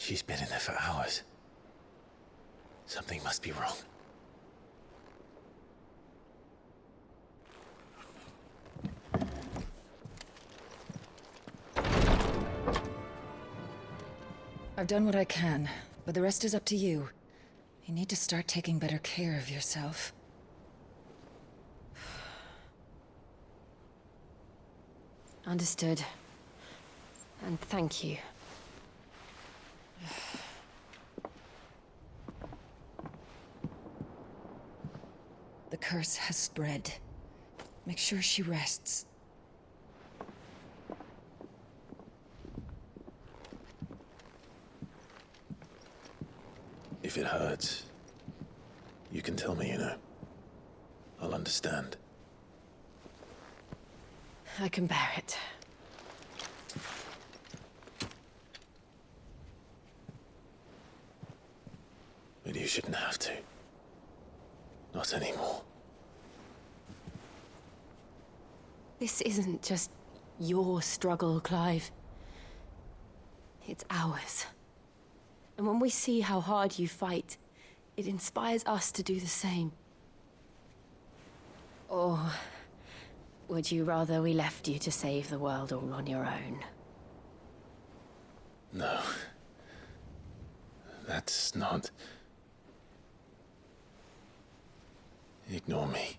She's been in there for hours. Something must be wrong. I've done what I can, but the rest is up to you. You need to start taking better care of yourself. Understood. And thank you. The curse has spread. Make sure she rests. If it hurts, you can tell me, you know. I'll understand. I can bear it. But you shouldn't have to. Not anymore. This isn't just your struggle, Clive. It's ours. And when we see how hard you fight, it inspires us to do the same. Or would you rather we left you to save the world all on your own? No. That's not... Ignore me.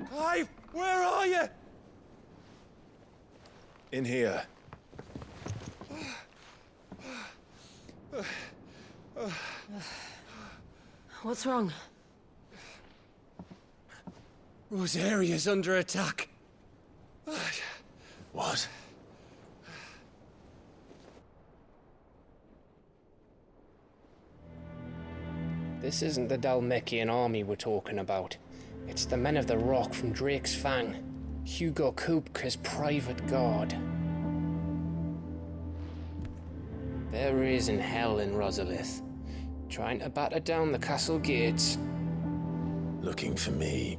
Clive, where are you? In here. What's wrong? Rosaria's under attack. What? This isn't the Dhalmekian army we're talking about. It's the Men of the Rock from Drake's Fang. Hugo Kupka's private guard. There is in hell in Rosalith, trying to batter down the castle gates. Looking for me.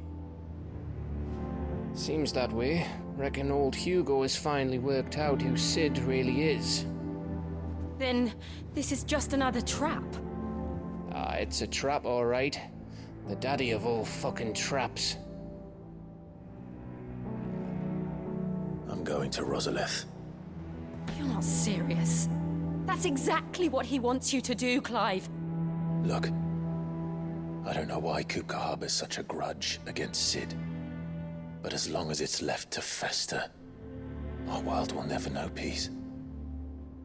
Seems that way. Reckon old Hugo has finally worked out who Sid really is. Then this is just another trap. Ah, it's a trap, all right. The daddy of all fucking traps. I'm going to Rosalith. You're not serious. That's exactly what he wants you to do, Clive. Look, I don't know why Kupka harbors such a grudge against Sid. But as long as it's left to fester, our world will never know peace.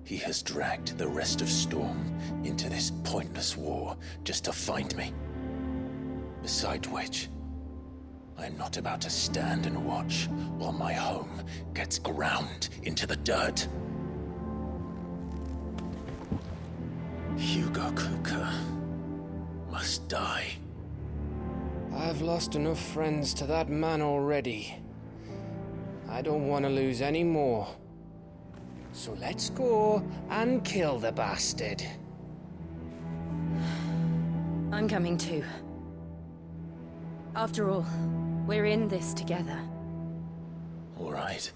He has dragged the rest of Storm into this pointless war just to find me. Besides which, I am not about to stand and watch while my home gets ground into the dirt. Hugo Kupka must die. I've lost enough friends to that man already. I don't want to lose any more. So let's go and kill the bastard. I'm coming too. After all, we're in this together. All right.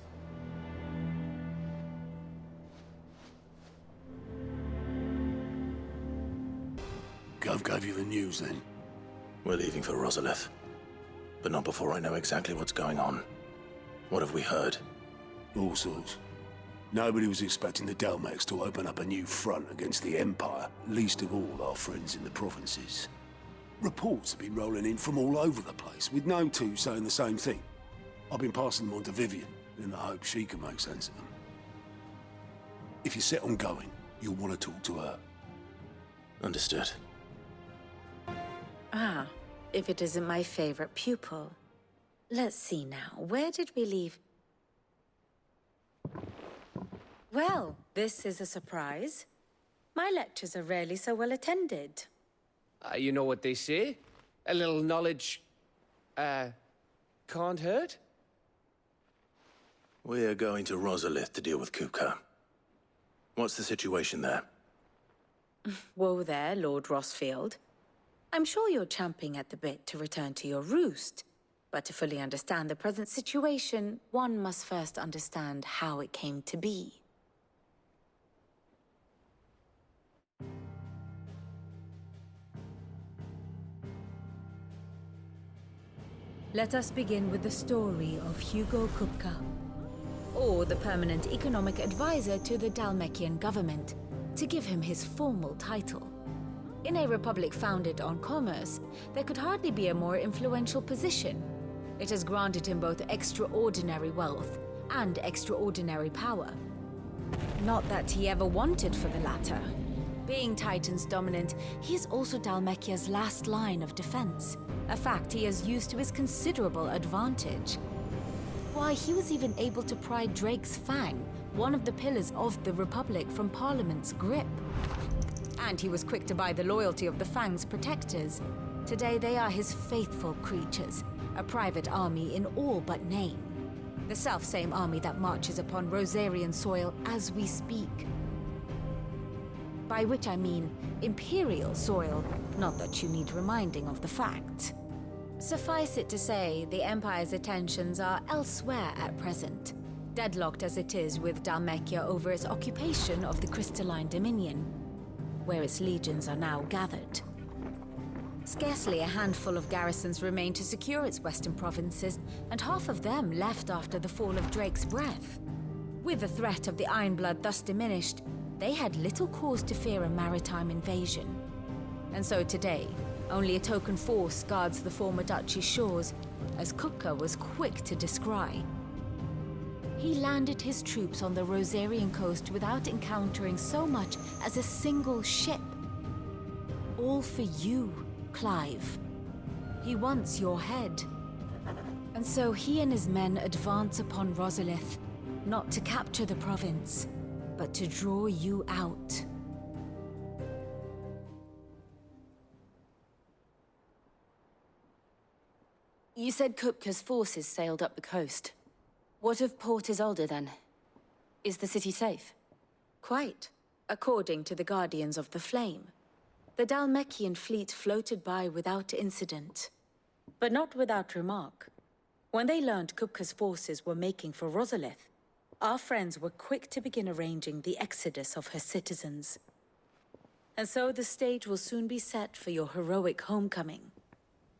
Gov gave you the news then? We're leaving for Rosalith. But not before I know exactly what's going on. What have we heard? All sorts. Nobody was expecting the Dhalmekians to open up a new front against the Empire, least of all our friends in the provinces. Reports have been rolling in from all over the place, with no two saying the same thing. I've been passing them on to Vivian, in the hope she can make sense of them. If you're set on going, you'll want to talk to her. Understood. Ah, if it isn't my favorite pupil. Let's see now, where did we leave? Well, this is a surprise. My lectures are rarely so well attended. You know what they say? A little knowledge, can't hurt? We're going to Rosalith to deal with Kupka. What's the situation there? Whoa there, Lord Rossfield. I'm sure you're champing at the bit to return to your roost. But to fully understand the present situation, one must first understand how it came to be. Let us begin with the story of Hugo Kupka, or the permanent economic advisor to the Dhalmekian government, to give him his formal title. In a republic founded on commerce, there could hardly be a more influential position. It has granted him both extraordinary wealth and extraordinary power. Not that he ever wanted for the latter. Being Titan's dominant, he is also Dhalmekia's last line of defense, a fact he has used to his considerable advantage. Why, he was even able to pry Drake's Fang, one of the pillars of the Republic, from Parliament's grip. And he was quick to buy the loyalty of the Fang's protectors. Today they are his faithful creatures, a private army in all but name. The self-same army that marches upon Rosarian soil as we speak. By which I mean Imperial soil, not that you need reminding of the fact. Suffice it to say, the Empire's attentions are elsewhere at present, deadlocked as it is with Dhalmekia over its occupation of the Crystalline Dominion, where its legions are now gathered. Scarcely a handful of garrisons remain to secure its western provinces, and half of them left after the fall of Drake's Breath. With the threat of the Ironblood thus diminished, they had little cause to fear a maritime invasion. And so today, only a token force guards the former duchy's shores, as Kupka was quick to descry. He landed his troops on the Rosarian coast without encountering so much as a single ship. All for you, Clive. He wants your head. And so he and his men advance upon Rosalith, not to capture the province, but to draw you out. You said Kupka's forces sailed up the coast. What of Port Isolde, then? Is the city safe? Quite, according to the Guardians of the Flame. The Dhalmekian fleet floated by without incident. But not without remark. When they learned Kupka's forces were making for Rosalith, our friends were quick to begin arranging the exodus of her citizens. And so the stage will soon be set for your heroic homecoming.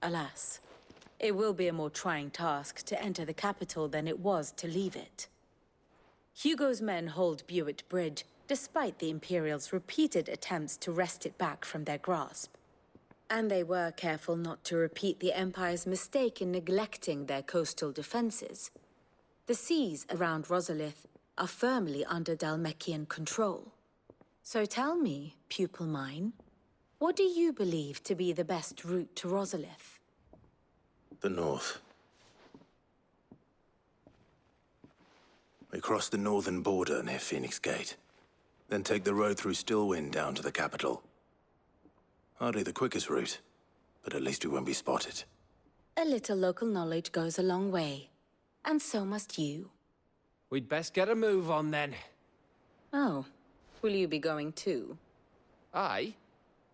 Alas, it will be a more trying task to enter the capital than it was to leave it. Hugo's men hold Buet Bridge, despite the Imperials' repeated attempts to wrest it back from their grasp. And they were careful not to repeat the Empire's mistake in neglecting their coastal defenses. The seas around Rosalith are firmly under Dhalmekian control. So tell me, pupil mine, what do you believe to be the best route to Rosalith? The north. We cross the northern border near Phoenix Gate, then take the road through Stillwind down to the capital. Hardly the quickest route, but at least we won't be spotted. A little local knowledge goes a long way, and so must you. We'd best get a move on then. Oh, will you be going too? Aye.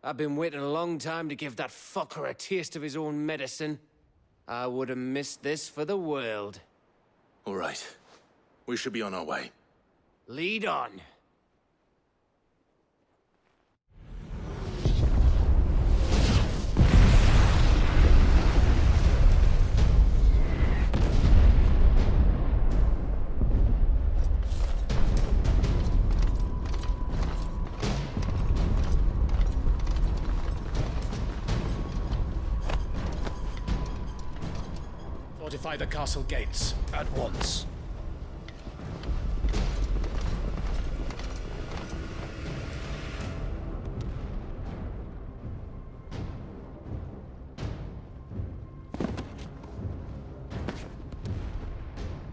I've been waiting a long time to give that fucker a taste of his own medicine. I would have missed this for the world. All right. We should be on our way. Lead on. Fortify the castle gates at once.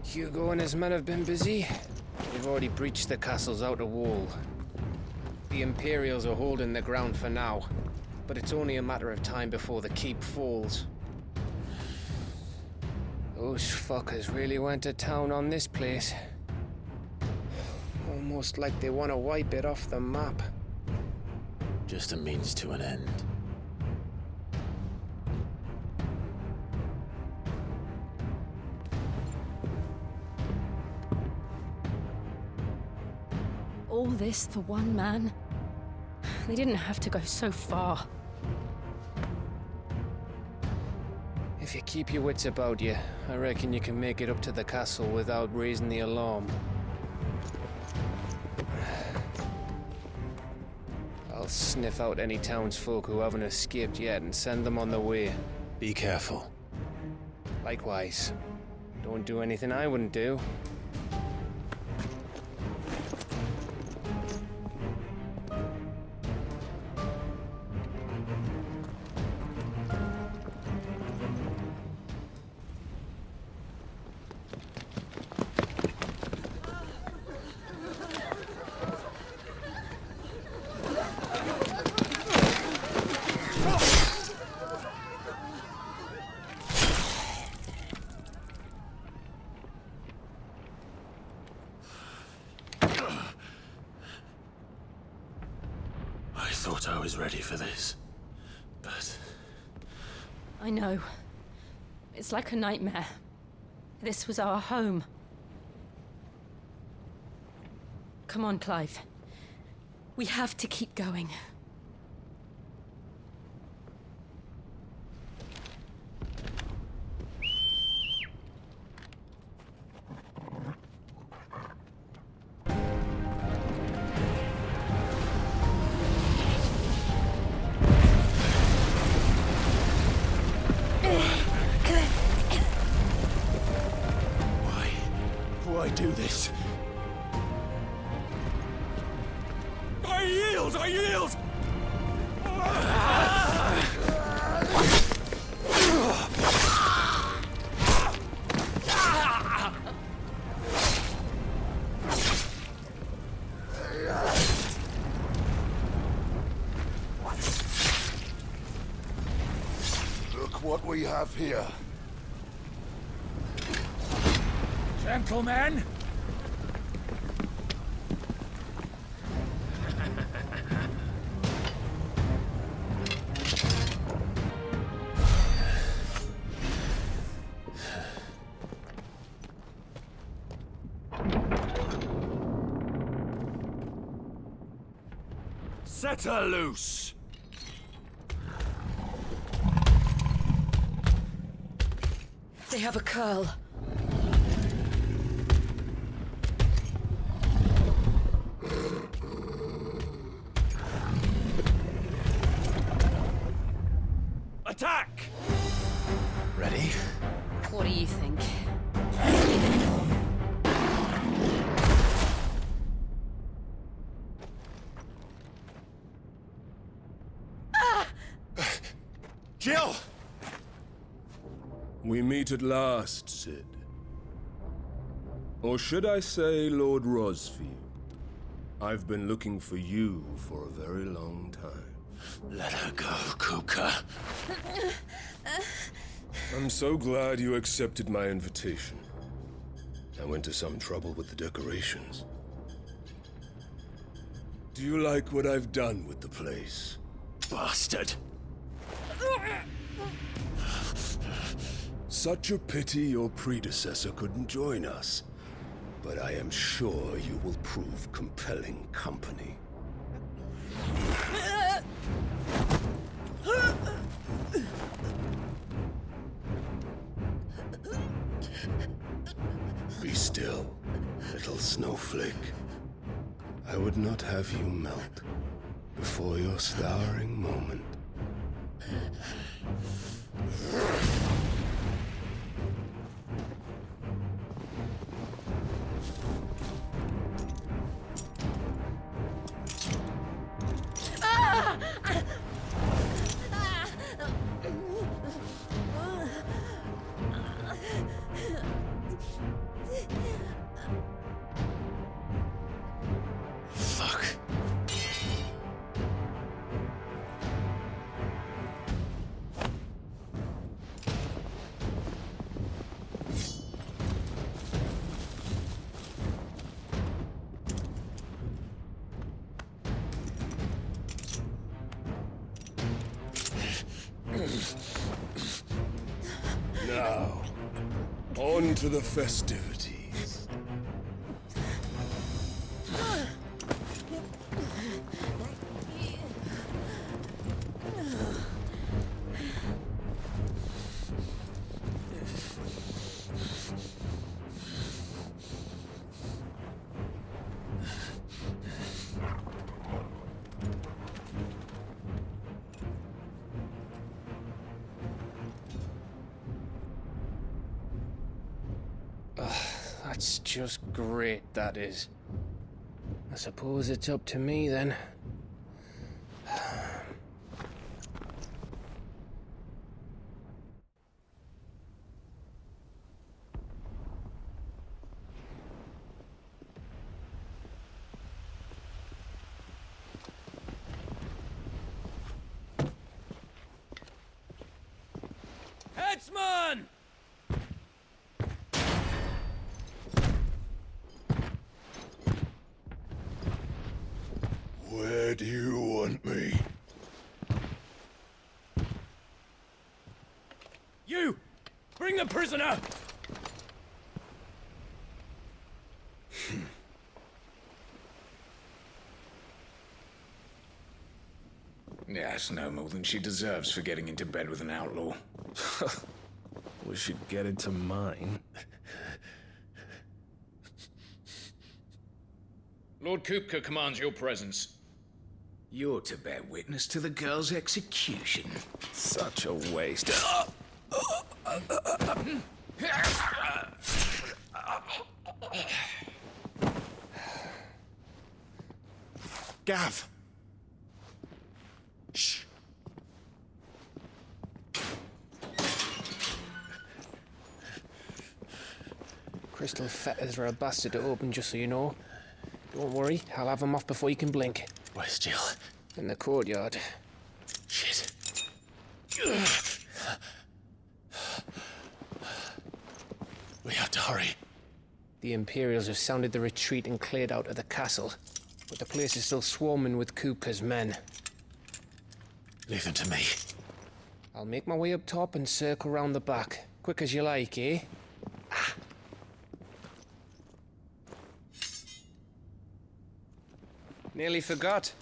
Hugo and his men have been busy. They've already breached the castle's outer wall. The Imperials are holding the ground for now, but it's only a matter of time before the keep falls. Those fuckers really went to town on this place. Almost like they want to wipe it off the map. Just a means to an end. All this for one man? They didn't have to go so far. If you keep your wits about you, I reckon you can make it up to the castle without raising the alarm. I'll sniff out any townsfolk who haven't escaped yet and send them on their way. Be careful. Likewise. Don't do anything I wouldn't do. I thought I was ready for this, but... I know. It's like a nightmare. This was our home. Come on, Clive. We have to keep going. Why do this? I yield! I yield! Look what we have here. Gentlemen! Set her loose! They have a curl. Attack! Ready? What do you think? Jill! We meet at last, Cid. Or should I say, Lord Rosfield? I've been looking for you for a very long time. Let her go, Kupka. I'm so glad you accepted my invitation. I went to some trouble with the decorations. Do you like what I've done with the place? Bastard! Such a pity your predecessor couldn't join us. But I am sure you will prove compelling company. Be still, little snowflake. I would not have you melt before your starring moment. Fuck. Now, on to the festivities. That's just great, that is. I suppose it's up to me then. Headsman! Where do you want me? You! Bring the prisoner! Yes, no more than she deserves for getting into bed with an outlaw. We should get into mine. Lord Kupka commands your presence. You're to bear witness to the girl's execution. Such a waste. Gav! Shh! Crystal fetters are a bastard to open, just so you know. Don't worry, I'll have them off before you can blink. Where's Jill? In the courtyard. Shit. We have to hurry. The Imperials have sounded the retreat and cleared out of the castle, but the place is still swarming with Kupka's men. Leave them to me. I'll make my way up top and circle round the back. Quick as you like, eh? Nearly forgot.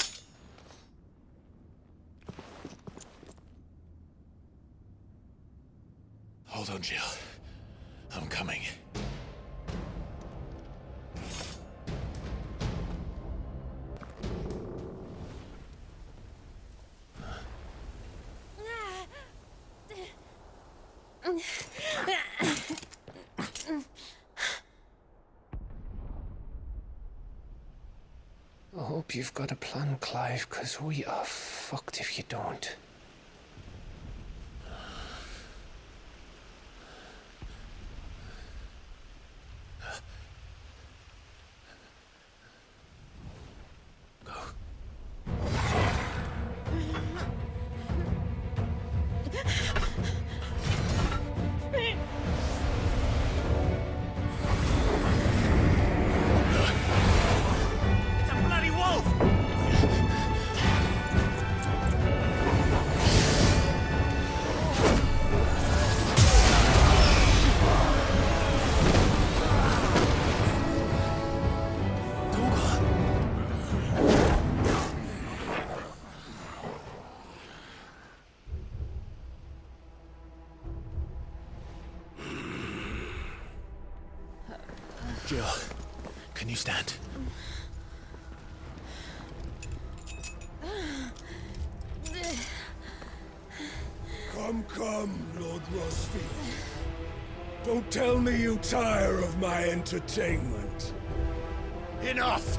Hold on, Jill. I'm coming. I hope you've got a plan, Clive, because we are fucked if you don't. Jill, can you stand? Come, Lord Rosfield. Don't tell me you tire of my entertainment. Enough!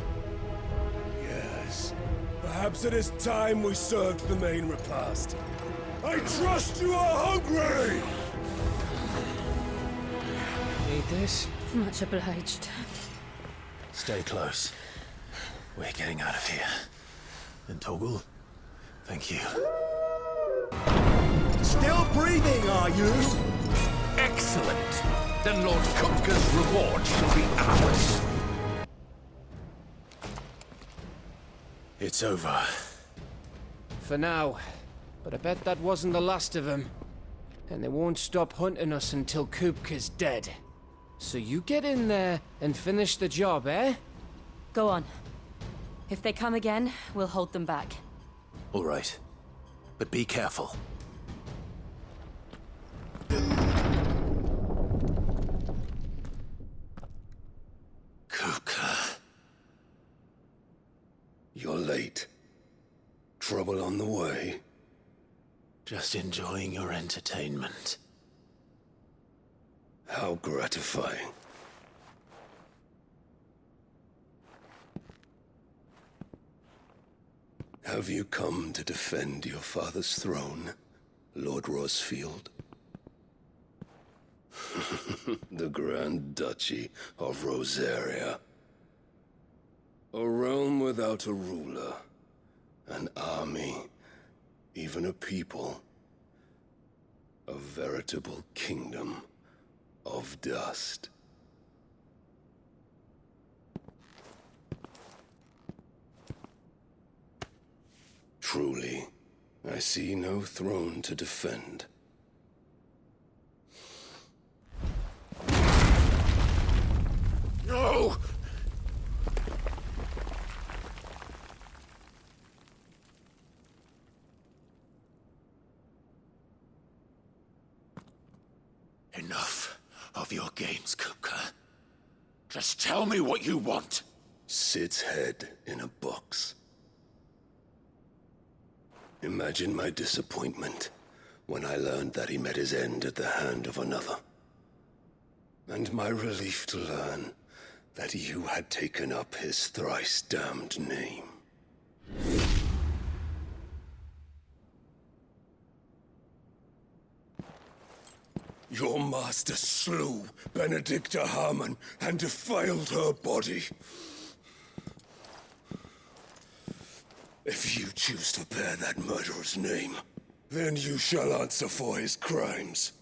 Yes. Perhaps it is time we served the main repast. I trust you are hungry! Need this? Much obliged. Stay close. We're getting out of here. And Torgal, thank you. Still breathing, are you? Excellent. Then Lord Kupka's reward shall be ours. It's over. For now. But I bet that wasn't the last of them. And they won't stop hunting us until Kupka's dead. So you get in there and finish the job, eh? Go on. If they come again, we'll hold them back. All right. But be careful. Kupka. You're late. Trouble on the way. Just enjoying your entertainment. How gratifying. Have you come to defend your father's throne, Lord Rosfield? The Grand Duchy of Rosaria. A realm without a ruler, an army, even a people. A veritable kingdom of dust. Truly, I see no throne to defend. No! Enough of your games, Kupka. Just tell me what you want. Sid's head in a box. Imagine my disappointment when I learned that he met his end at the hand of another. And my relief to learn that you had taken up his thrice-damned name. Your master slew Benedicta Harmon and defiled her body. If you choose to bear that murderer's name, then you shall answer for his crimes.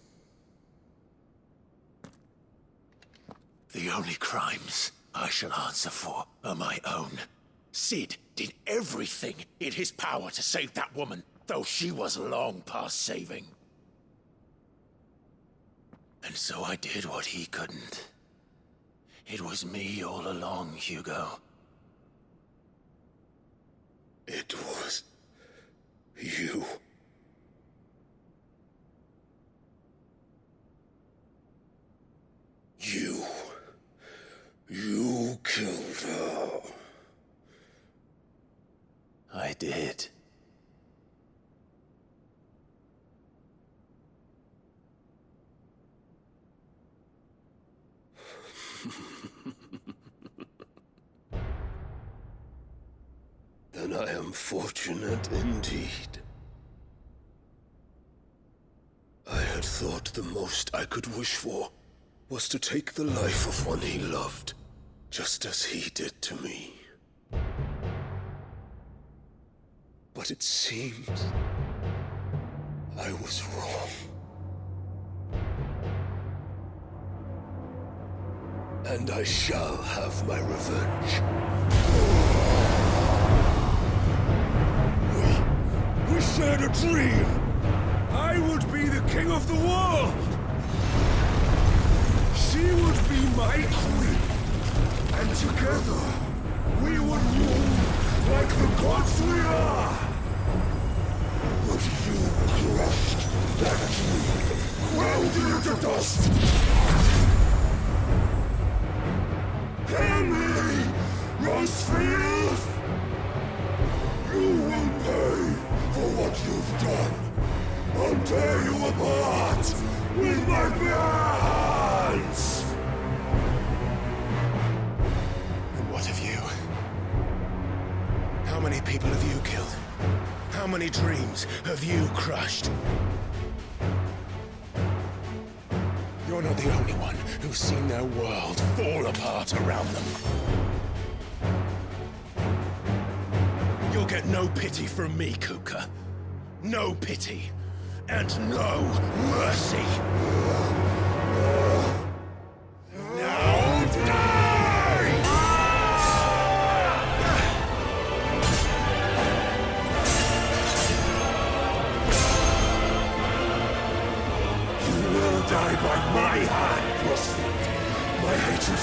The only crimes I shall answer for are my own. Sid did everything in his power to save that woman, though she was long past saving. And so I did what he couldn't. It was me all along, Hugo. It was you. You killed her. I did. Then I am fortunate indeed. I had thought the most I could wish for was to take the life of one he loved, just as he did to me. But it seems I was wrong. And I shall have my revenge. We shared a dream! I would be the king of the world! She would be my queen! And together, we would rule like the gods we are! But you crushed that dream, ground it into dust! Henry Rosfield! You will pay for what you've done. I'll tear you apart with my bare hands! And what of you? How many people have you killed? How many dreams have you crushed? You're not the only one who's seen their world fall apart around them. You'll get no pity from me, Kupka. No pity. And no mercy. Now die!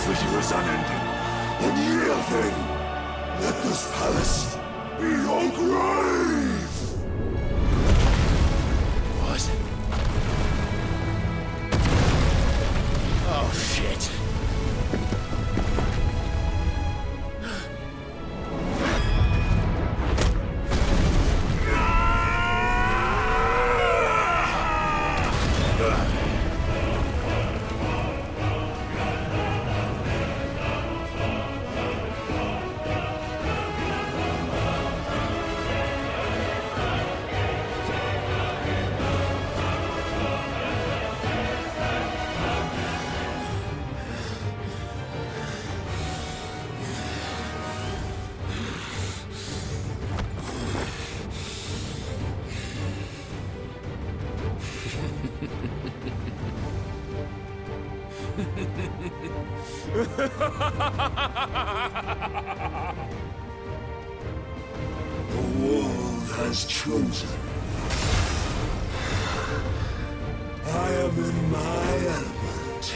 for you is unending. And yield then, let this palace be your grave! What? Oh, shit. The world has chosen. I am in my element.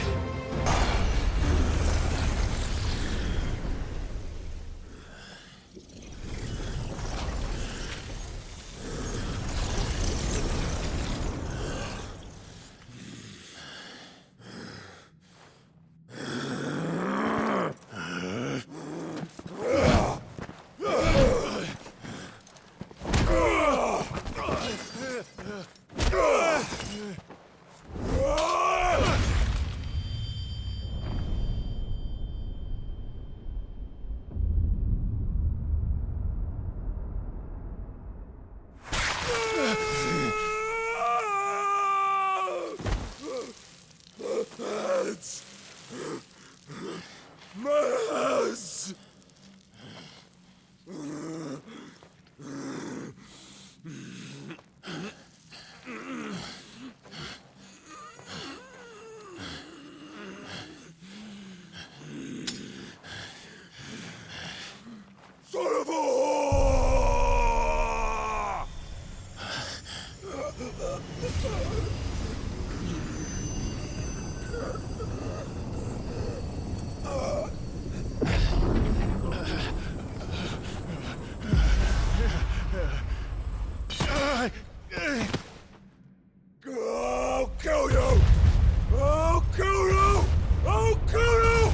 Maz! Son of a whore! I'll kill you! I'll kill you! I'll kill you!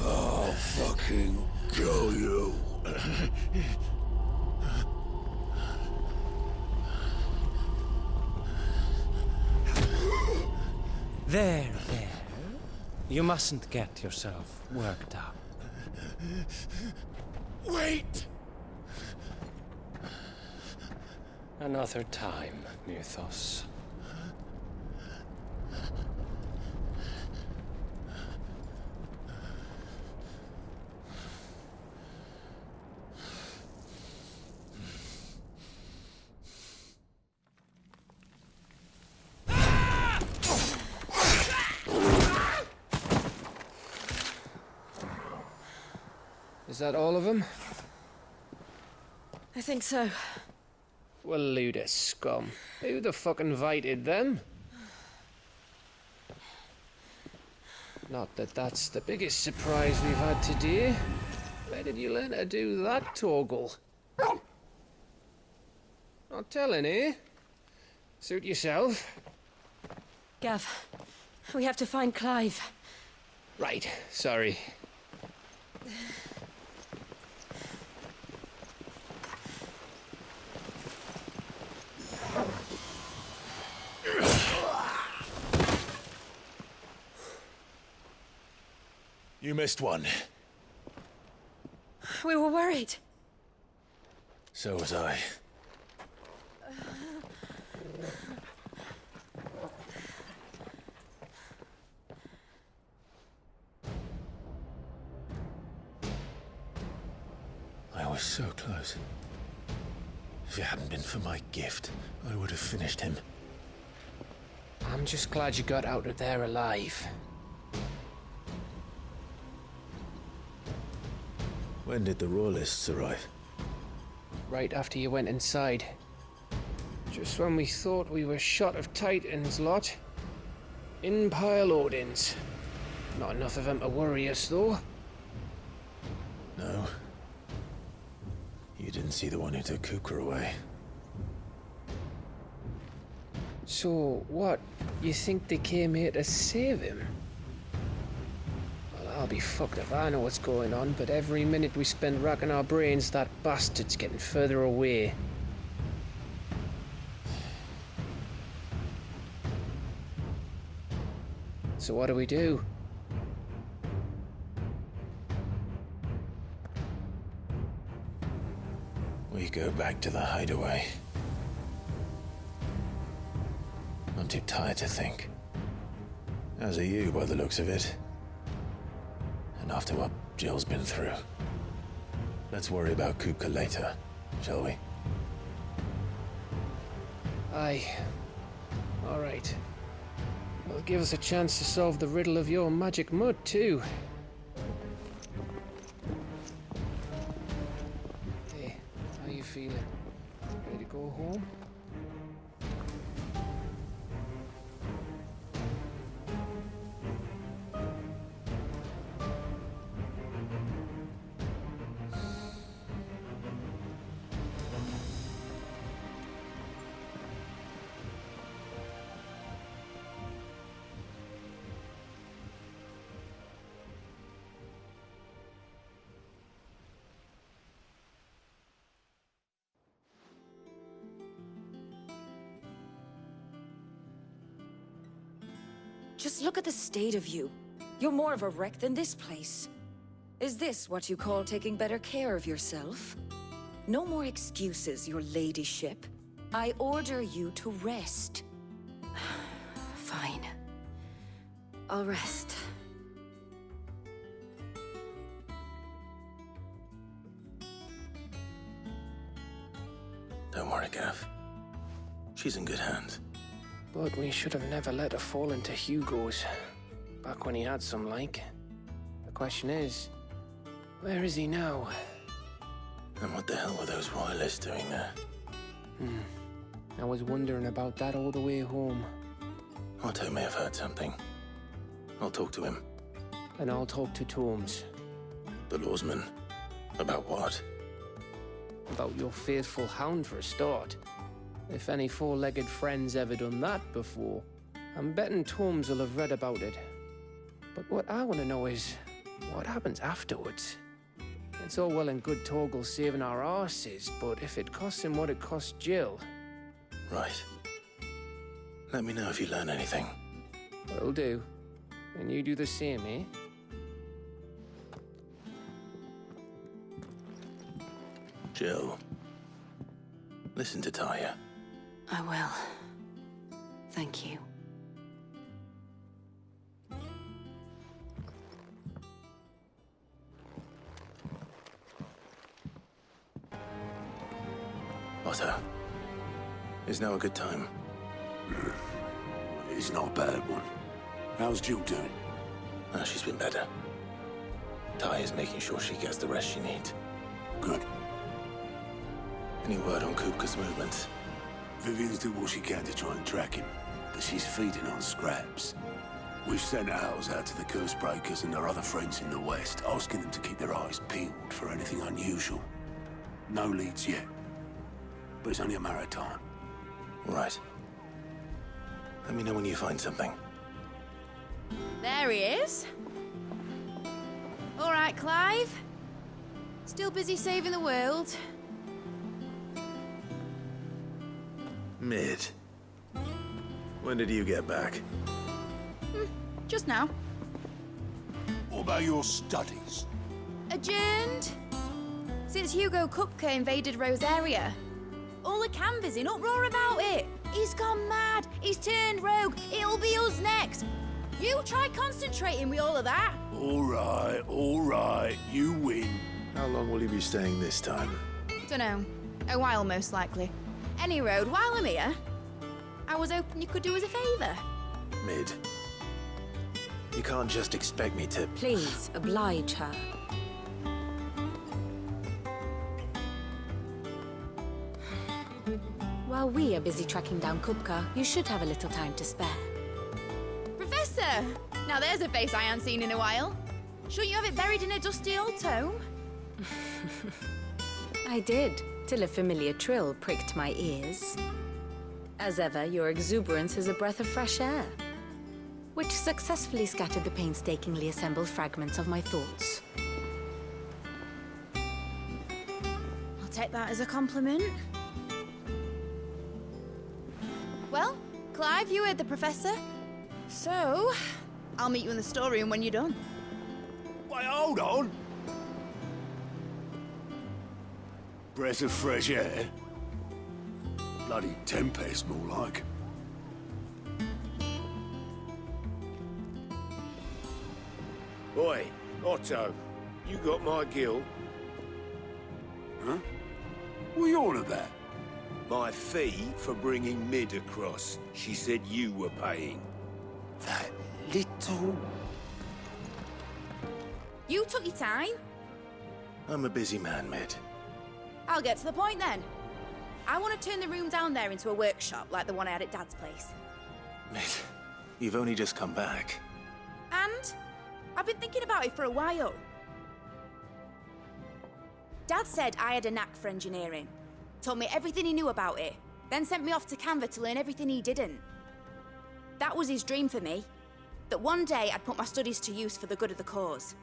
I'll fucking kill you. There. You mustn't get yourself worked up. Wait! Another time, Mythos. Is that all of them? I think so. Well, Luda scum. Who the fuck invited them? Not that that's the biggest surprise we've had today. Where did you learn to do that, Torgal? Not telling, eh? Suit yourself. Gav, we have to find Clive. Right, sorry. You missed one. We were worried. So was I. was so close. If it hadn't been for my gift, I would have finished him. I'm just glad you got out of there alive. When did the Royalists arrive? Right after you went inside. Just when we thought we were shot of Titans lot. In pile Odins. Not enough of them to worry us, though. No. You didn't see the one who took Kupka away. So, what? You think they came here to save him? Well, I'll be fucked if I know what's going on, but every minute we spend racking our brains, that bastard's getting further away. So what do we do? We go back to the hideaway. I'm too tired to think. As are you, by the looks of it. And after what Jill's been through. Let's worry about Kupka later, shall we? Aye. All right. It'll give us a chance to solve the riddle of your magic mud, too. Hey, how you feeling? Ready to go home? Just look at the state of you. You're more of a wreck than this place. Is this what you call taking better care of yourself? No more excuses, your ladyship. I order you to rest. Fine. I'll rest. Don't worry, Gav. She's in good hands. But we should have never let her fall into Hugo's. Back when he had some like. The question is, where is he now? And what the hell were those royalists doing there? I was wondering about that all the way home. Otto may have heard something. I'll talk to him. And I'll talk to Tomes. The lawsman. About what? About your faithful hound for a start. If any four-legged friend's ever done that before, I'm betting Tomes will have read about it. But what I want to know is, what happens afterwards? It's all well and good Torgal saving our arses, but if it costs him what it cost Jill... Right. Let me know if you learn anything. Will do. And you do the same, eh? Jill. Listen to Talia. I will. Thank you. Otto. Is now a good time? It's not a bad one. How's Jill doing? She's been better. Talia's making sure she gets the rest she needs. Good. Any word on Kupka's movements? Vivian's doing what she can to try and track him, but she's feeding on scraps. We've sent ours out to the Cursebreakers and their other friends in the West, asking them to keep their eyes peeled for anything unusual. No leads yet, but it's only a matter of time. Right. Let me know when you find something. There he is. All right, Clive. Still busy saving the world. Mid. When did you get back? Just now. What about your studies? Adjourned. Since Hugo Kupka invaded Rosaria. All the Canvas in uproar about it. He's gone mad. He's turned rogue. It'll be us next. You try concentrating with all of that. All right, you win. How long will you be staying this time? Dunno. A while, most likely. Any road, while I'm here, I was hoping you could do us a favour. Mid. You can't just expect me to... Please, oblige her. While we are busy tracking down Kupka, you should have a little time to spare. Professor! Now there's a face I haven't seen in a while. Shouldn't you have it buried in a dusty old tome? I did, till a familiar trill pricked my ears. As ever, your exuberance is a breath of fresh air, which successfully scattered the painstakingly assembled fragments of my thoughts. I'll take that as a compliment. Well, Clive, you heard the Professor. So, I'll meet you in the storeroom when you're done. Wait, hold on! Breath of fresh air? Bloody tempest, more like. Oi, Otto, you got my gill? Huh? What are you on about? My fee for bringing Mid across. She said you were paying. That little... You took your time. I'm a busy man, Mid. I'll get to the point then. I want to turn the room down there into a workshop like the one I had at Dad's place. Mid, you've only just come back. And I've been thinking about it for a while. Dad said I had a knack for engineering. Told me everything he knew about it, then sent me off to Canva to learn everything he didn't. That was his dream for me. That one day I'd put my studies to use for the good of the cause.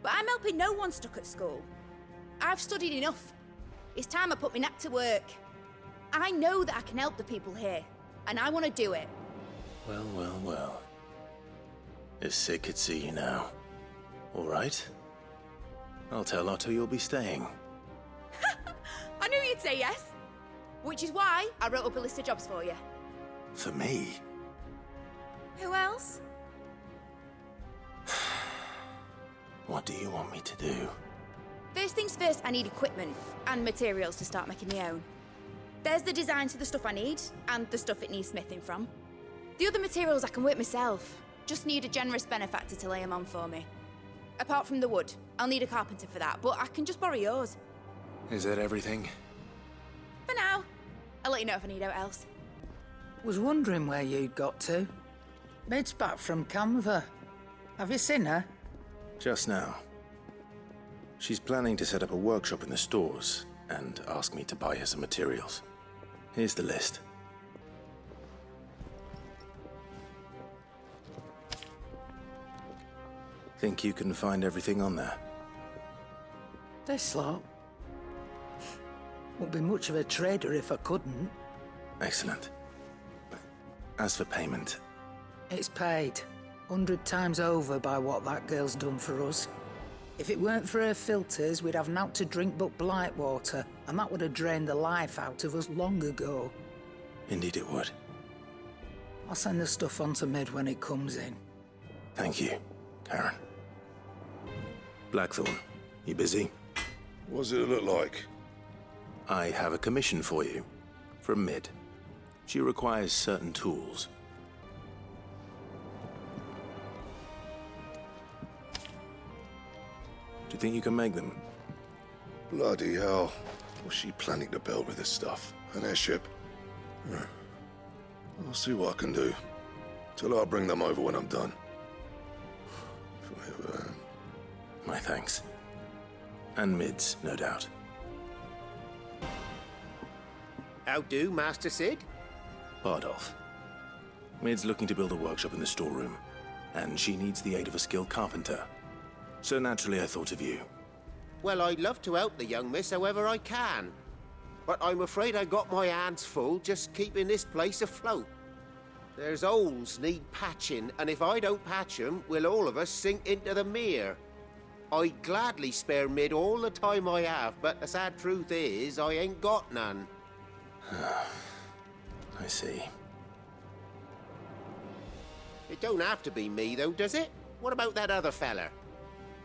But I'm helping no one stuck at school. I've studied enough. It's time I put my knack to work. I know that I can help the people here, and I want to do it. Well, well, well. If Sid could see you now. All right. I'll tell Otto you'll be staying. I knew you'd say yes. Which is why I wrote up a list of jobs for you. For me? Who else? What do you want me to do? First things first, I need equipment and materials to start making my own. There's the designs for the stuff I need, and the stuff it needs smithing from. The other materials I can work myself. Just need a generous benefactor to lay them on for me. Apart from the wood, I'll need a carpenter for that, but I can just borrow yours. Is that everything? For now. I'll let you know if I need out else. Was wondering where you'd got to. Mid's back from Canva. Have you seen her? Just now. She's planning to set up a workshop in the stores and ask me to buy her some materials. Here's the list. Think you can find everything on there? This lot. Wouldn't be much of a trader if I couldn't. Excellent. As for payment... It's paid. 100 times over by what that girl's done for us. If it weren't for her filters, we'd have naught to drink but blight water, and that would have drained the life out of us long ago. Indeed it would. I'll send the stuff on to Mid when it comes in. Thank you, Karen. Blackthorn, you busy? What does it look like? I have a commission for you. From Mid. She requires certain tools. Do you think you can make them? Bloody hell. What's she planning to build with this stuff? An airship? I'll see what I can do. Till I'll bring them over when I'm done. My thanks. And Mid's, no doubt. How do, Master Sid? Bardolph. Mid's looking to build a workshop in the storeroom, and she needs the aid of a skilled carpenter. So naturally I thought of you. Well, I'd love to help the young miss however I can. But I'm afraid I got my hands full just keeping this place afloat. There's holes need patching, and if I don't patch them, we'll all of us sink into the mere. I'd gladly spare Mid all the time I have, but the sad truth is, I ain't got none. I see. It don't have to be me, though, does it? What about that other fella?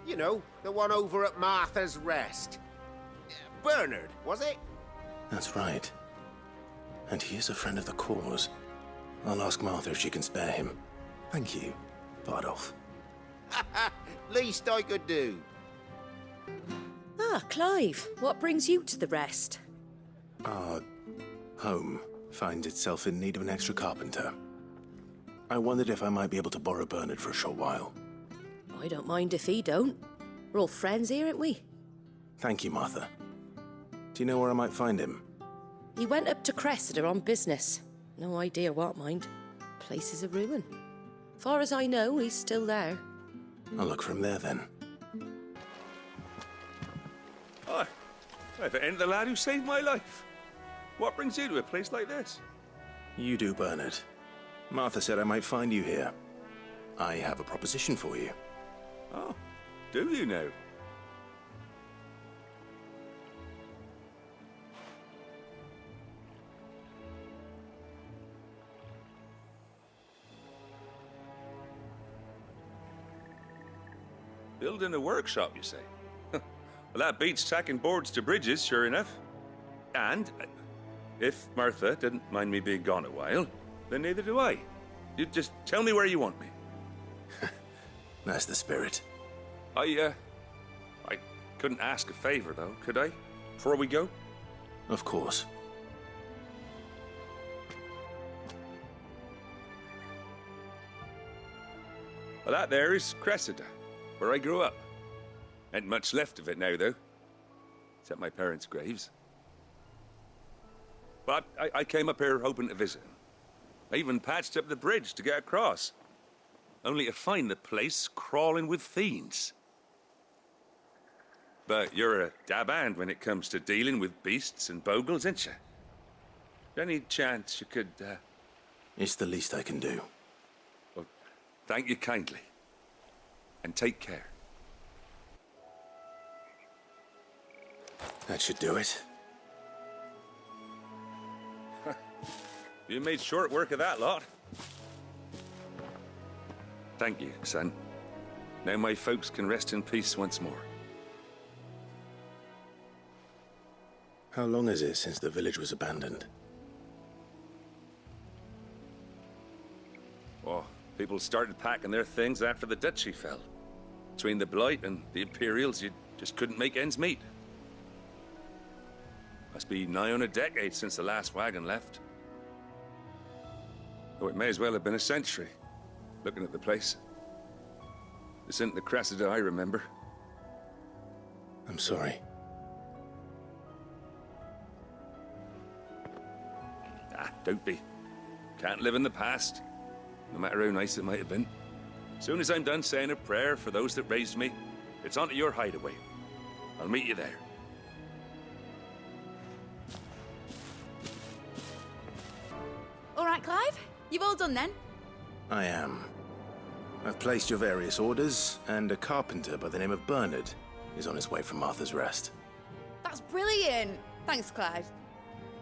You know, the one over at Martha's Rest. Bernard, was it? That's right. And he is a friend of the cause. I'll ask Martha if she can spare him. Thank you, Bardolph. Least I could do. Ah, Clive, what brings you to the Rest? Our home finds itself in need of an extra carpenter. I wondered if I might be able to borrow Bernard for a short while. I don't mind if he don't. We're all friends here, aren't we? Thank you, Martha. Do you know where I might find him? He went up to Cressida on business. No idea what, mind. Place is a ruin. Far as I know, he's still there. I'll look for him there, then. Hi. I've ended the lad who saved my life. What brings you to a place like this? You do, Bernard. Martha said I might find you here. I have a proposition for you. Oh, do you now? Building a workshop, you say? Well, that beats tacking boards to bridges, sure enough. And if Martha didn't mind me being gone a while, then neither do I. You just tell me where you want me. That's the spirit. I couldn't ask a favor, though, could I? Before we go? Of course. Well, that there is Cressida, where I grew up. Ain't much left of it now, though. Except my parents' graves. But I came up here hoping to visit him. I even patched up the bridge to get across. Only to find the place crawling with fiends. But you're a dab hand when it comes to dealing with beasts and bogles, ain't you? Any chance you could, It's the least I can do. Well, thank you kindly. And take care. That should do it. You made short work of that lot. Thank you, son. Now my folks can rest in peace once more. How long is it since the village was abandoned? Oh, people started packing their things after the duchy fell. Between the Blight and the Imperials, you just couldn't make ends meet. Must be nigh on a decade since the last wagon left. Oh, it may as well have been a century, looking at the place. This isn't the Cressida I remember. I'm sorry. Ah, don't be. Can't live in the past, no matter how nice it might have been. As soon as I'm done saying a prayer for those that raised me, it's on to your hideaway. I'll meet you there. All right, Clive. You've all done then? I am. I've placed your various orders, and a carpenter by the name of Bernard is on his way from Martha's Rest. That's brilliant. Thanks, Clive.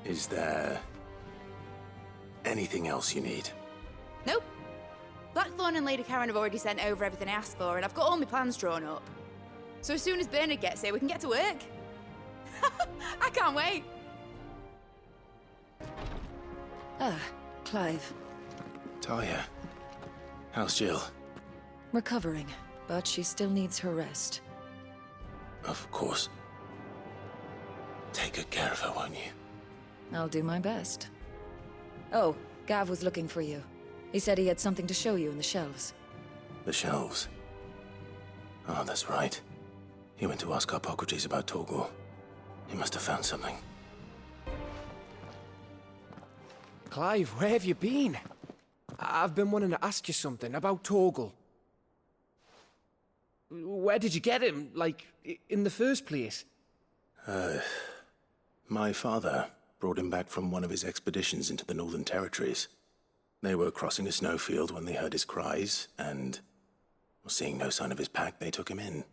Is there anything else you need? Nope. Blackthorn and Lady Karen have already sent over everything I asked for, and I've got all my plans drawn up. So as soon as Bernard gets here, we can get to work. I can't wait. Ah, Clive. Talia. How's Jill? Recovering, but she still needs her rest. Of course. Take good care of her, won't you? I'll do my best. Oh, Gav was looking for you. He said he had something to show you in the shelves. The shelves? Oh, that's right. He went to ask Harpocrates about Torgal. He must have found something. Clive, where have you been? I've been wanting to ask you something about Torgal. Where did you get him, like, in the first place? My father brought him back from one of his expeditions into the Northern Territories. They were crossing a snowfield when they heard his cries, and seeing no sign of his pack, they took him in.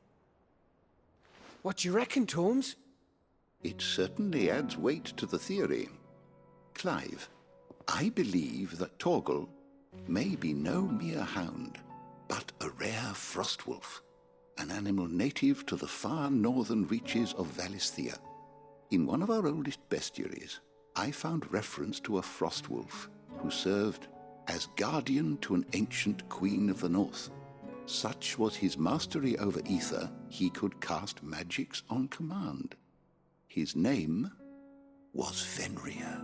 What do you reckon, Tomes? It certainly adds weight to the theory. Clive, I believe that Torgal may be no mere hound, but a rare frostwolf. an animal native to the far northern reaches of Valisthea. In one of our oldest bestiaries, I found reference to a frostwolf who served as guardian to an ancient queen of the north. Such was his mastery over ether, he could cast magics on command. His name was Fenrir.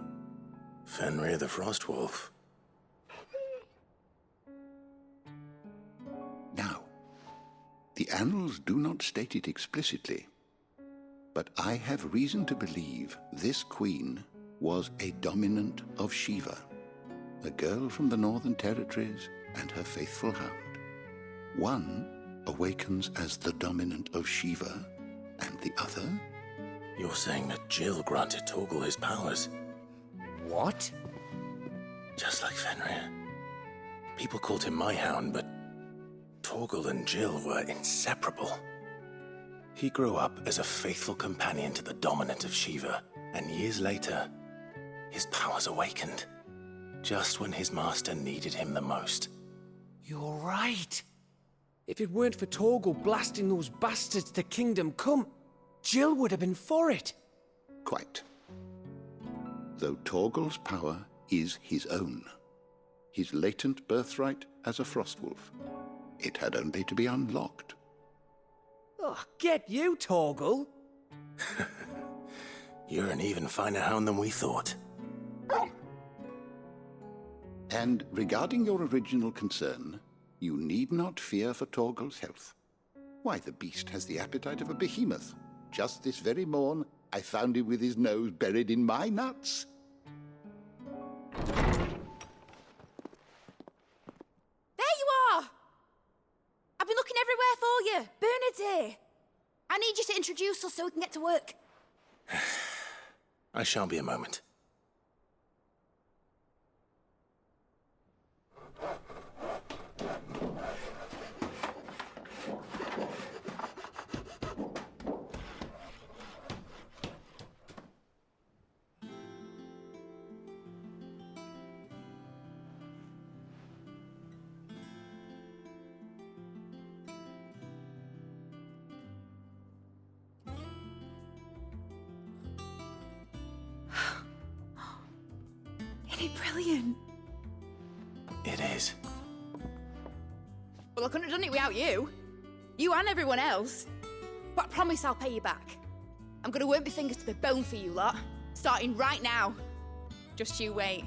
Fenrir the Frostwolf. Now, the annals do not state it explicitly, but I have reason to believe this queen was a dominant of Shiva, a girl from the Northern Territories and her faithful hound. One awakens as the dominant of Shiva, and the other? You're saying that Jill granted Torgal his powers? What? Just like Fenrir. People called him my hound, but Torgal and Jill were inseparable. He grew up as a faithful companion to the dominant of Shiva, and years later, his powers awakened, just when his master needed him the most. You're right. If it weren't for Torgal blasting those bastards to Kingdom Come, Jill would have been for it. Quite. Though Torgal's power is his own, his latent birthright as a Frostwolf, it had only to be unlocked. Oh, get you, Torgal! You're an even finer hound than we thought. And regarding your original concern, you need not fear for Torgal's health. Why, the beast has the appetite of a behemoth. Just this very morn, I found him with his nose buried in my nuts. There you are! I've been looking everywhere for you. Bernard's here. I need you to introduce us so we can get to work. I shan't be a moment. Isn't it brilliant? It is. Well, I couldn't have done it without you. You and everyone else. But I promise I'll pay you back. I'm gonna work my fingers to the bone for you lot, starting right now. Just you wait.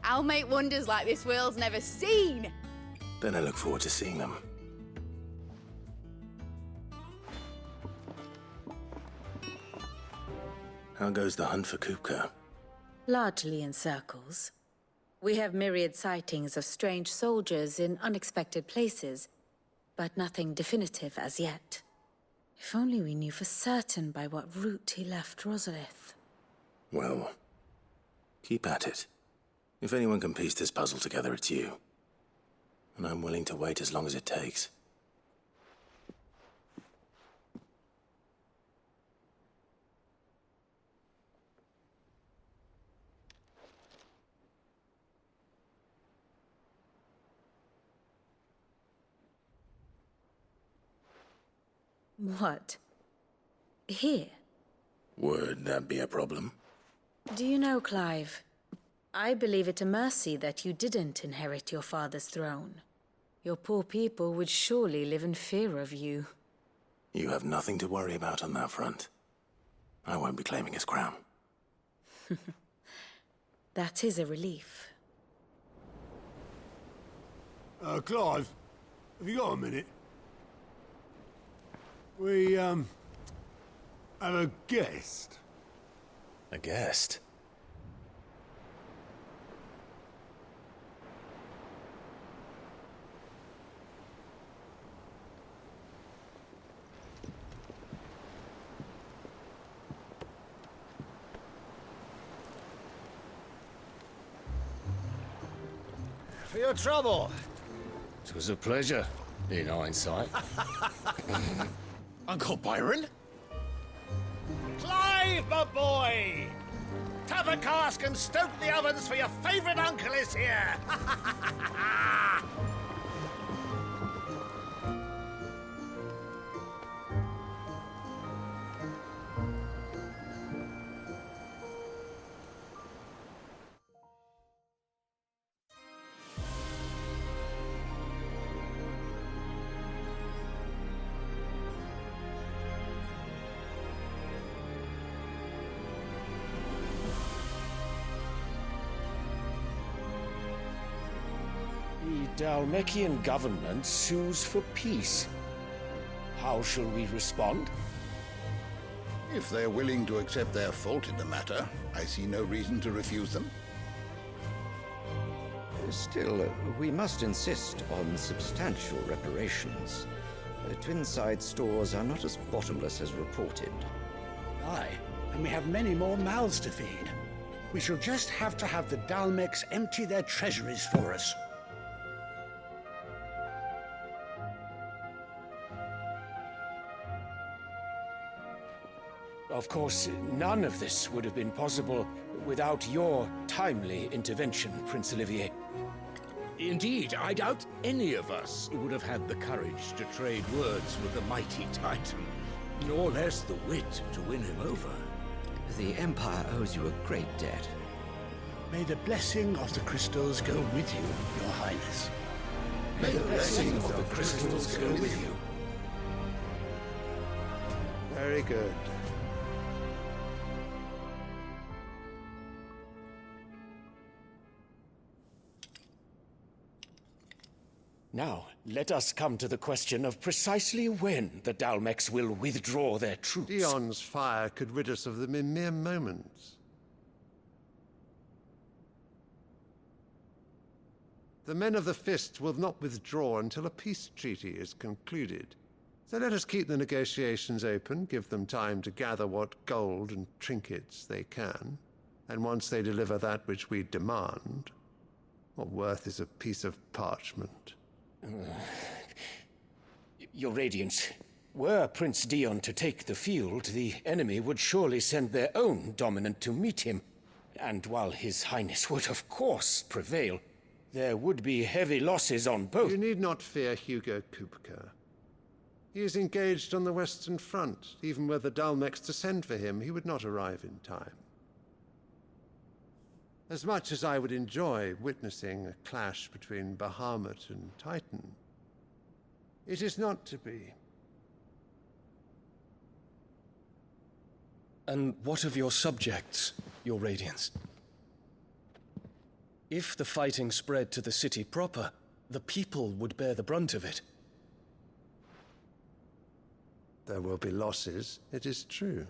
I'll make wonders like this world's never seen. Then I look forward to seeing them. How goes the hunt for Kupka? Largely in circles. We have myriad sightings of strange soldiers in unexpected places, but nothing definitive as yet. If only we knew for certain by what route he left Rosalith. Well, keep at it. If anyone can piece this puzzle together, it's you. And I'm willing to wait as long as it takes. What? Here? Would that be a problem? Do you know, Clive? I believe it a mercy that you didn't inherit your father's throne. Your poor people would surely live in fear of you. You have nothing to worry about on that front. I won't be claiming his crown. That is a relief. Clive, have you got a minute? We, have a guest. A guest? For your trouble. It was a pleasure, in hindsight. Uncle Byron? Clive, my boy! Tap a cask and stoke the ovens for your favourite uncle is here! Dhalmekian government sues for peace. How shall we respond? If they're willing to accept their fault in the matter, I see no reason to refuse them. Still, we must insist on substantial reparations. Twinside stores are not as bottomless as reported. Aye, and we have many more mouths to feed. We shall just have to have the Dalmex empty their treasuries for us. Of course, none of this would have been possible without your timely intervention, Prince Olivier. Indeed, I doubt any of us would have had the courage to trade words with the mighty Titan, nor less the wit to win him over. The Empire owes you a great debt. May the blessing of the crystals go with you, Your Highness. May the blessing of the crystals go with you. Very good. Now, let us come to the question of precisely when the Dalmex will withdraw their troops. Dion's fire could rid us of them in mere moments. The men of the Fist will not withdraw until a peace treaty is concluded. So let us keep the negotiations open, give them time to gather what gold and trinkets they can, and once they deliver that which we demand, what worth is a piece of parchment? Your Radiance, were Prince Dion to take the field, the enemy would surely send their own dominant to meet him. And while His Highness would of course prevail, there would be heavy losses on both. You need not fear Hugo Kupka. He is engaged on the Western Front. Even were the Dalmex to send for him, he would not arrive in time. As much as I would enjoy witnessing a clash between Bahamut and Titan, it is not to be. And what of your subjects, Your Radiance? If the fighting spread to the city proper, the people would bear the brunt of it. There will be losses, it is true.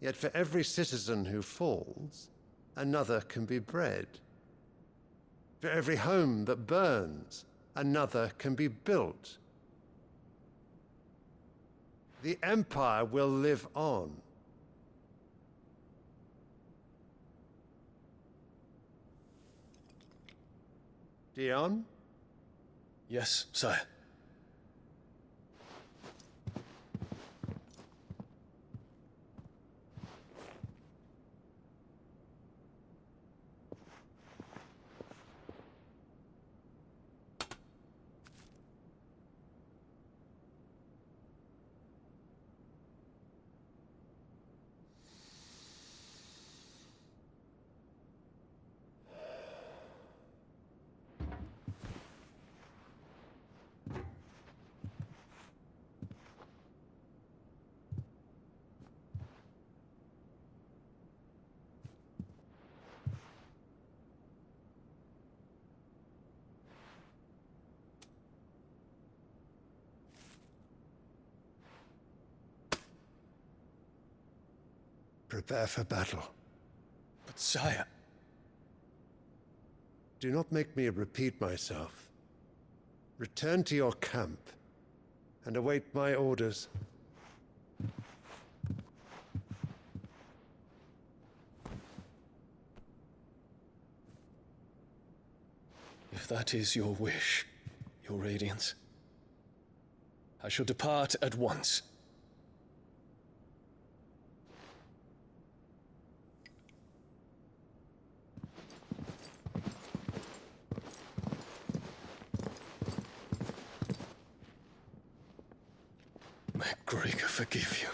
Yet for every citizen who falls, another can be bred. For every home that burns, another can be built. The Empire will live on. Dion? Yes, sire. Prepare for battle. But sire... Do not make me repeat myself. Return to your camp and await my orders. If that is your wish, Your Radiance, I shall depart at once. May Gregor forgive you.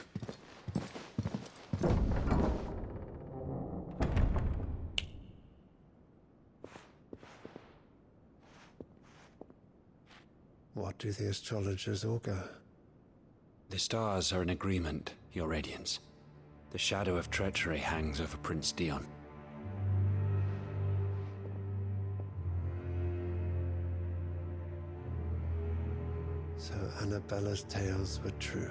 What do the astrologers augur? The stars are in agreement, Your Radiance. The shadow of treachery hangs over Prince Dion. Annabella's tales were true.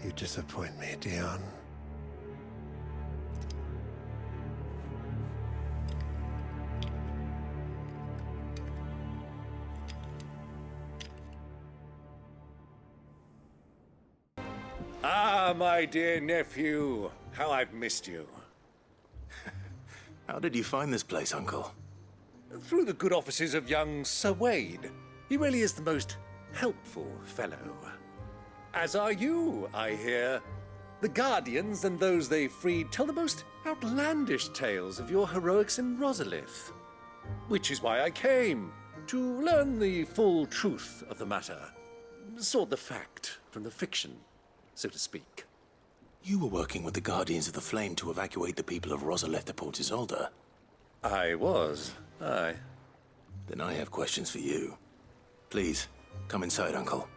You disappoint me, Dion. Ah, my dear nephew. How I've missed you. How did you find this place, Uncle? Through the good offices of young Sir Wade. He really is the most helpful fellow. As are you, I hear. The Guardians and those they freed tell the most outlandish tales of your heroics in Rosalith. Which is why I came, to learn the full truth of the matter. Sort the fact from the fiction, so to speak. You were working with the Guardians of the Flame to evacuate the people of Rosalith to Port Isolde. I was, aye. Then I have questions for you. Please, come inside, Uncle.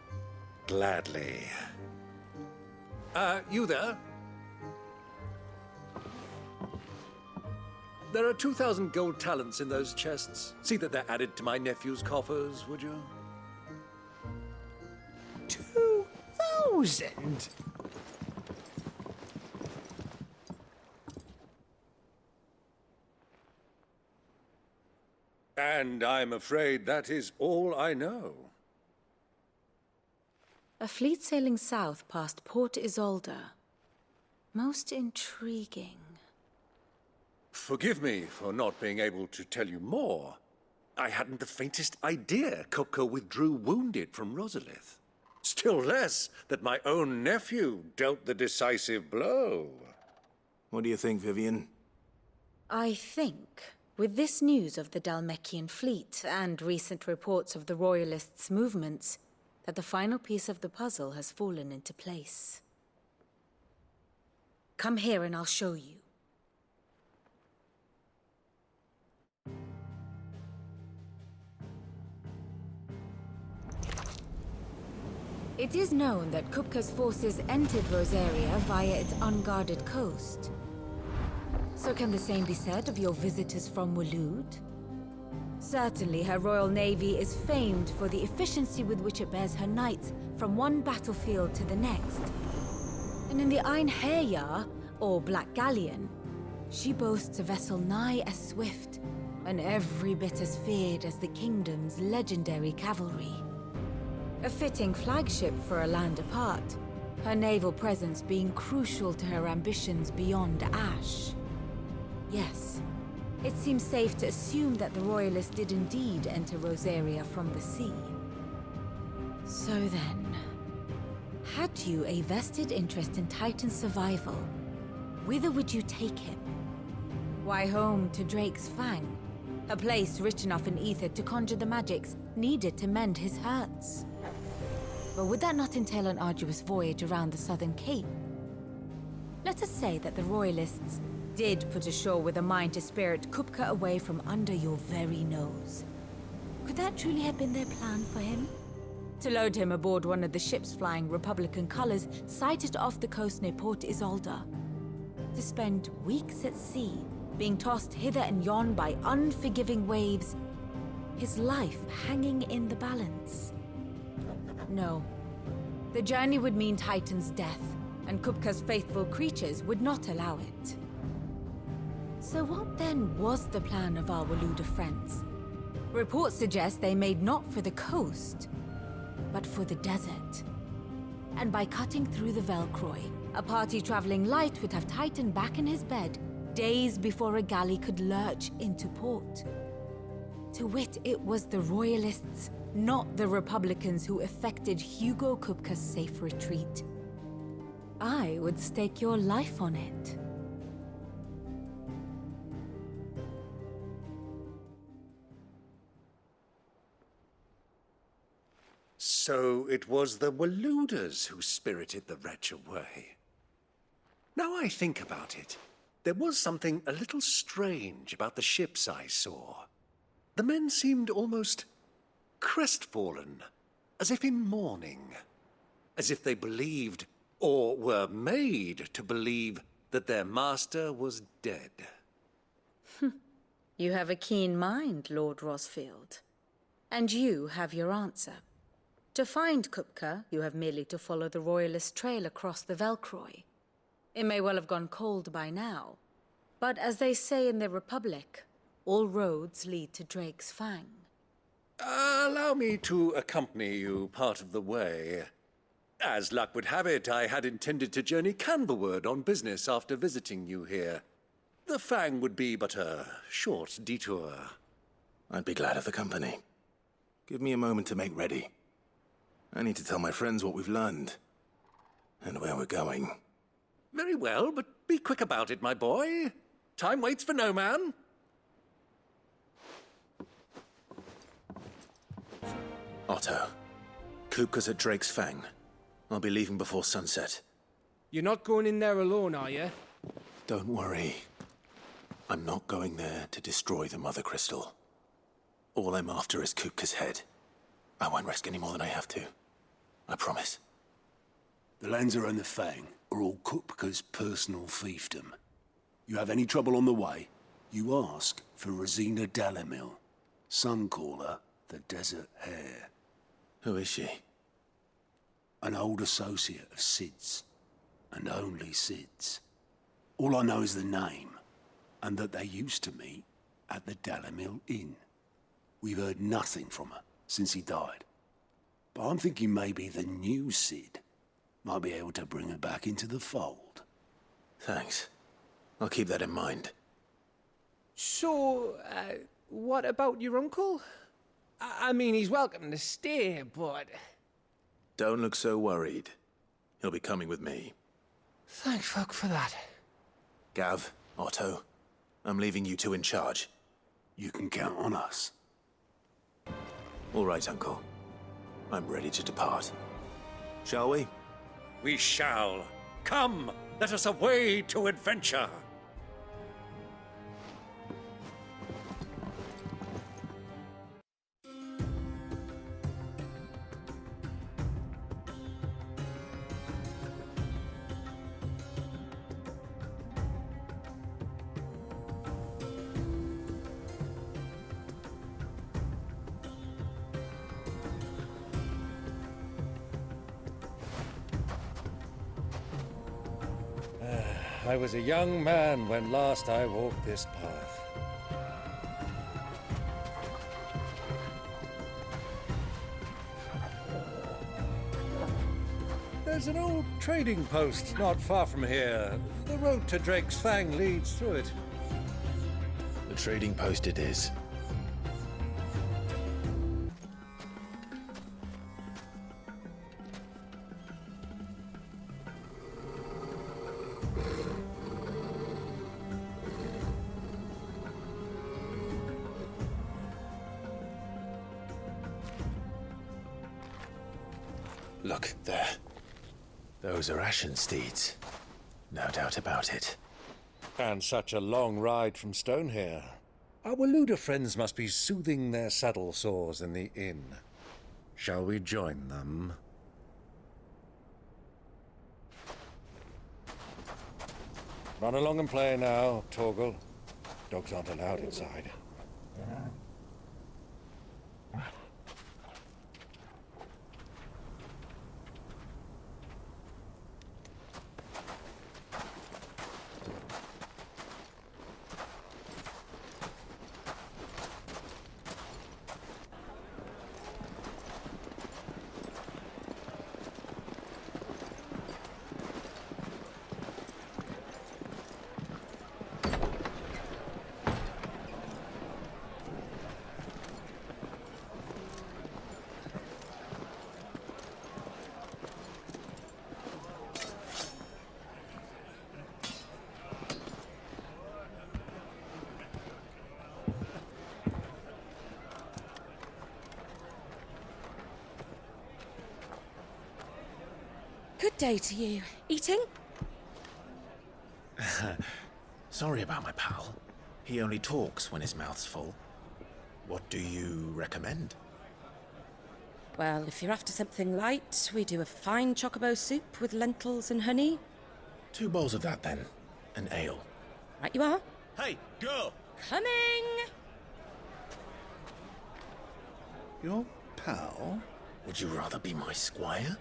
Gladly. You there? There are 2,000 gold talents in those chests. See that they're added to my nephew's coffers, would you? 2,000? And I'm afraid that is all I know. A fleet sailing south past Port Isolde. Most intriguing. Forgive me for not being able to tell you more. I hadn't the faintest idea Kupka withdrew wounded from Rosalith. Still less that my own nephew dealt the decisive blow. What do you think, Vivian? I think, with this news of the Dhalmekian fleet and recent reports of the Royalists' movements, that the final piece of the puzzle has fallen into place. Come here and I'll show you. It is known that Kupka's forces entered Rosaria via its unguarded coast. So can the same be said of your visitors from Waloed? Certainly, her Royal Navy is famed for the efficiency with which it bears her knights from one battlefield to the next. And in the Einherjar, or Black Galleon, she boasts a vessel nigh as swift and every bit as feared as the Kingdom's legendary cavalry. A fitting flagship for a land apart, her naval presence being crucial to her ambitions beyond Ash. Yes, it seems safe to assume that the Royalists did indeed enter Rosaria from the sea. So then, had you a vested interest in Titan's survival, whither would you take him? Why, home to Drake's Fang, a place rich enough in ether to conjure the magics needed to mend his hurts. But would that not entail an arduous voyage around the southern cape? Let us say that the Royalists did put ashore with a mind to spirit Kupka away from under your very nose. Could that truly have been their plan for him? To load him aboard one of the ships flying Republican colors sighted off the coast near Port Isolde. To spend weeks at sea, being tossed hither and yon by unforgiving waves, his life hanging in the balance. No. The journey would mean Titan's death, and Kupka's faithful creatures would not allow it. So what then was the plan of our Waloed friends? Reports suggest they made not for the coast, but for the desert. And by cutting through the Velcroy, a party traveling light would have Titan back in his bed days before a galley could lurch into port. To wit, it was the Royalists, not the Republicans, who effected Hugo Kupka's safe retreat. I would stake your life on it. So it was the Waloeders who spirited the wretch away. Now I think about it, there was something a little strange about the ships I saw. The men seemed almost crestfallen, as if in mourning, as if they believed, or were made to believe, that their master was dead. You have a keen mind, Lord Rosfield. And you have your answer. To find Kupka, you have merely to follow the Royalist trail across the Velcroy. It may well have gone cold by now, but as they say in the Republic, all roads lead to Drake's Fang. Allow me to accompany you part of the way. As luck would have it, I had intended to journey Canberward on business after visiting you here. The Fang would be but a short detour. I'd be glad of the company. Give me a moment to make ready. I need to tell my friends what we've learned. And where we're going. Very well, but be quick about it, my boy. Time waits for no man. Otto, Kupka's at Drake's Fang. I'll be leaving before sunset. You're not going in there alone, are you? Don't worry. I'm not going there to destroy the Mother Crystal. All I'm after is Kupka's head. I won't risk any more than I have to. I promise. The Lanza and the Fang are all Kupka's personal fiefdom. You have any trouble on the way, you ask for Rosina Dalimil. Some call her the Desert Hare. Who is she? An old associate of Sid's, and only Sid's. All I know is the name, and that they used to meet at the Dalimil Inn. We've heard nothing from her since he died. But I'm thinking maybe the new Sid might be able to bring her back into the fold. Thanks. I'll keep that in mind. So, what about your uncle? I mean, he's welcome to stay, but... Don't look so worried. He'll be coming with me. Thank fuck for that. Gav, Otto, I'm leaving you two in charge. You can count on us. All right, Uncle. I'm ready to depart. Shall we? We shall. Come, let us away to adventure. I was a young man when last I walked this path. There's an old trading post not far from here. The road to Drake's Fang leads through it. The trading post it is. Look, there. Those are Ashen steeds. No doubt about it. And such a long ride from Stonehair. Our Luda friends must be soothing their saddle sores in the inn. Shall we join them? Run along and play now, Torgal. Dogs aren't allowed inside. Good day to you. Eating? Sorry about my pal. He only talks when his mouth's full. What do you recommend? Well, if you're after something light, we do a fine chocobo soup with lentils and honey. 2 bowls of that, then. An ale. Right you are. Hey, girl! Coming! Your pal? Would you rather be my squire?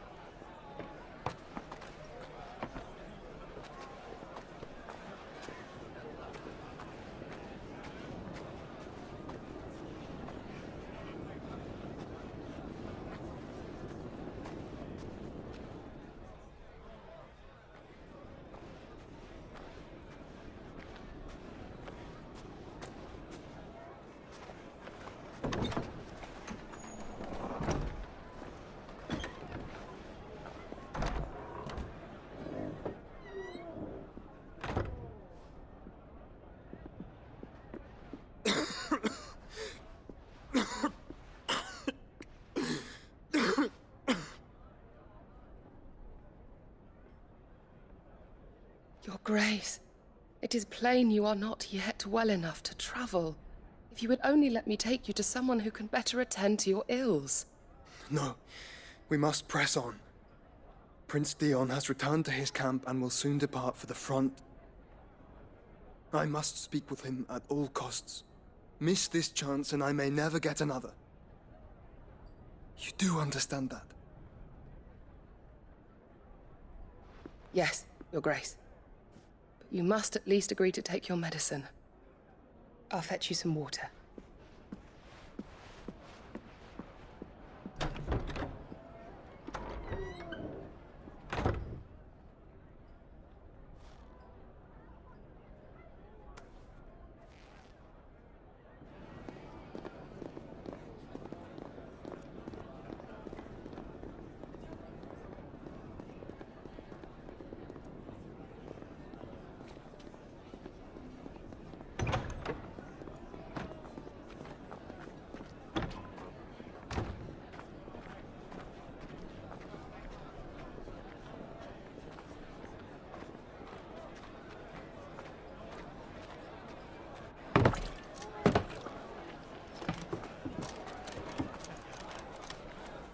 Your Grace, it is plain you are not yet well enough to travel. If you would only let me take you to someone who can better attend to your ills. No, we must press on. Prince Theon has returned to his camp and will soon depart for the front. I must speak with him at all costs. Miss this chance and I may never get another. You do understand that? Yes, Your Grace. But you must at least agree to take your medicine. I'll fetch you some water.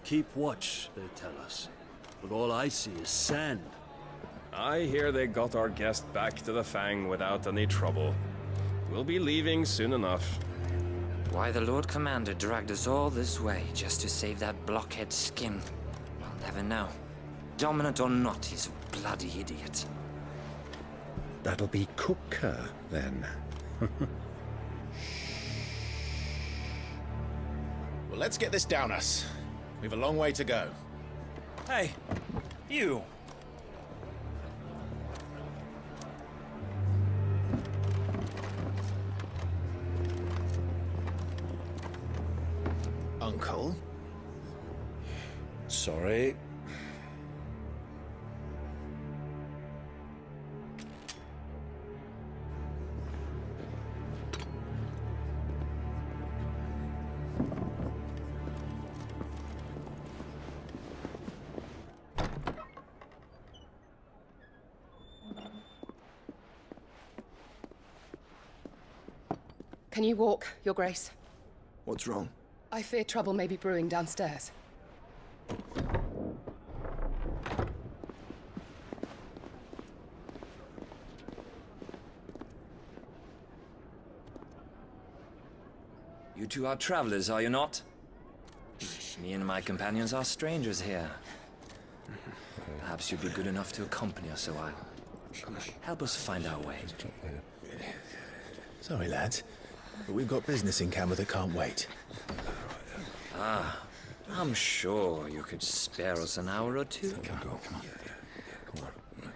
Keep watch, they tell us. But all I see is sand. I hear they got our guest back to the Fang without any trouble. We'll be leaving soon enough. Why the Lord Commander dragged us all this way just to save that blockhead skin, we'll never know. Dominant or not, he's a bloody idiot. That'll be Kupka, then. Well, let's get this down us. We've a long way to go. Hey, you! Uncle? Sorry. Can you walk, Your Grace? What's wrong? I fear trouble may be brewing downstairs. You two are travelers, are you not? Me and my companions are strangers here. Perhaps you'd be good enough to accompany us a while. Help us find our way. Sorry, lads, but we've got business in Camber that can't wait. Ah, I'm sure you could spare us an hour or two. Come on.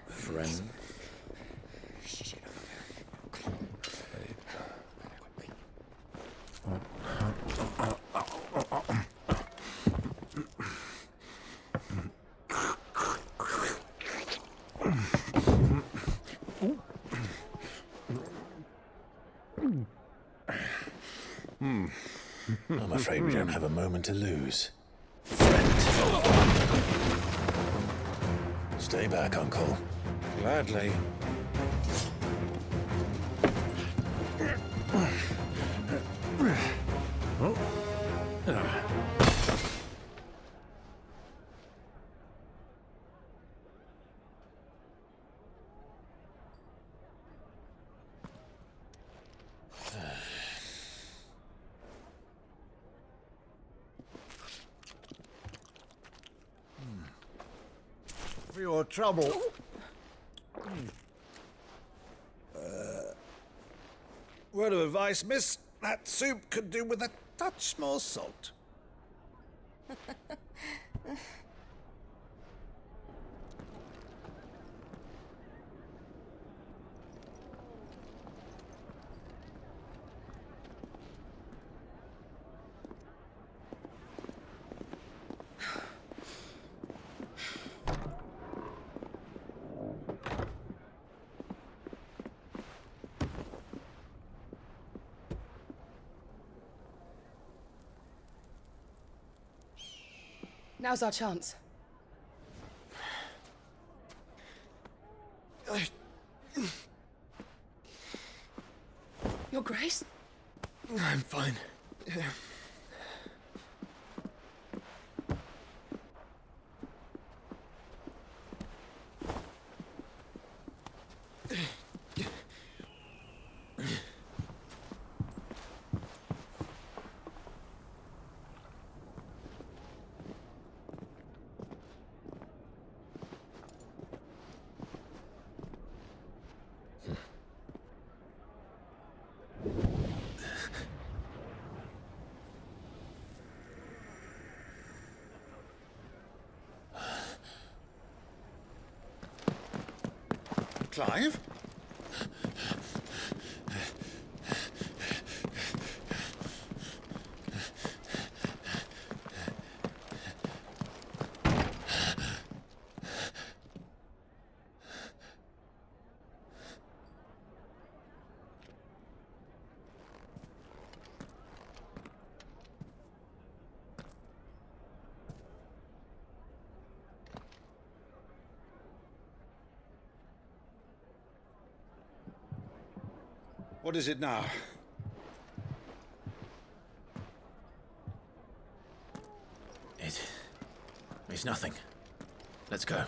Friend. I'm afraid we don't have a moment to lose. Stay back, Uncle. Gladly. for your trouble. Word of advice, miss. That soup could do with a touch more salt. Now's our chance. Your Grace? I'm fine. Clive? What is it now? It's nothing. Let's go.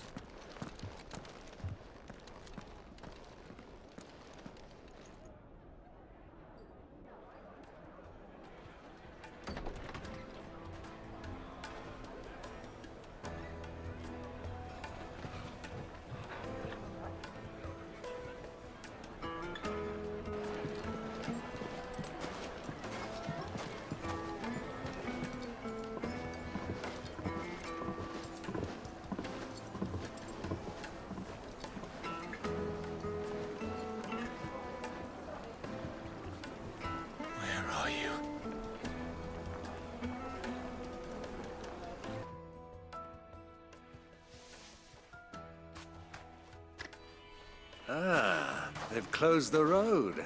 Ah, they've closed the road.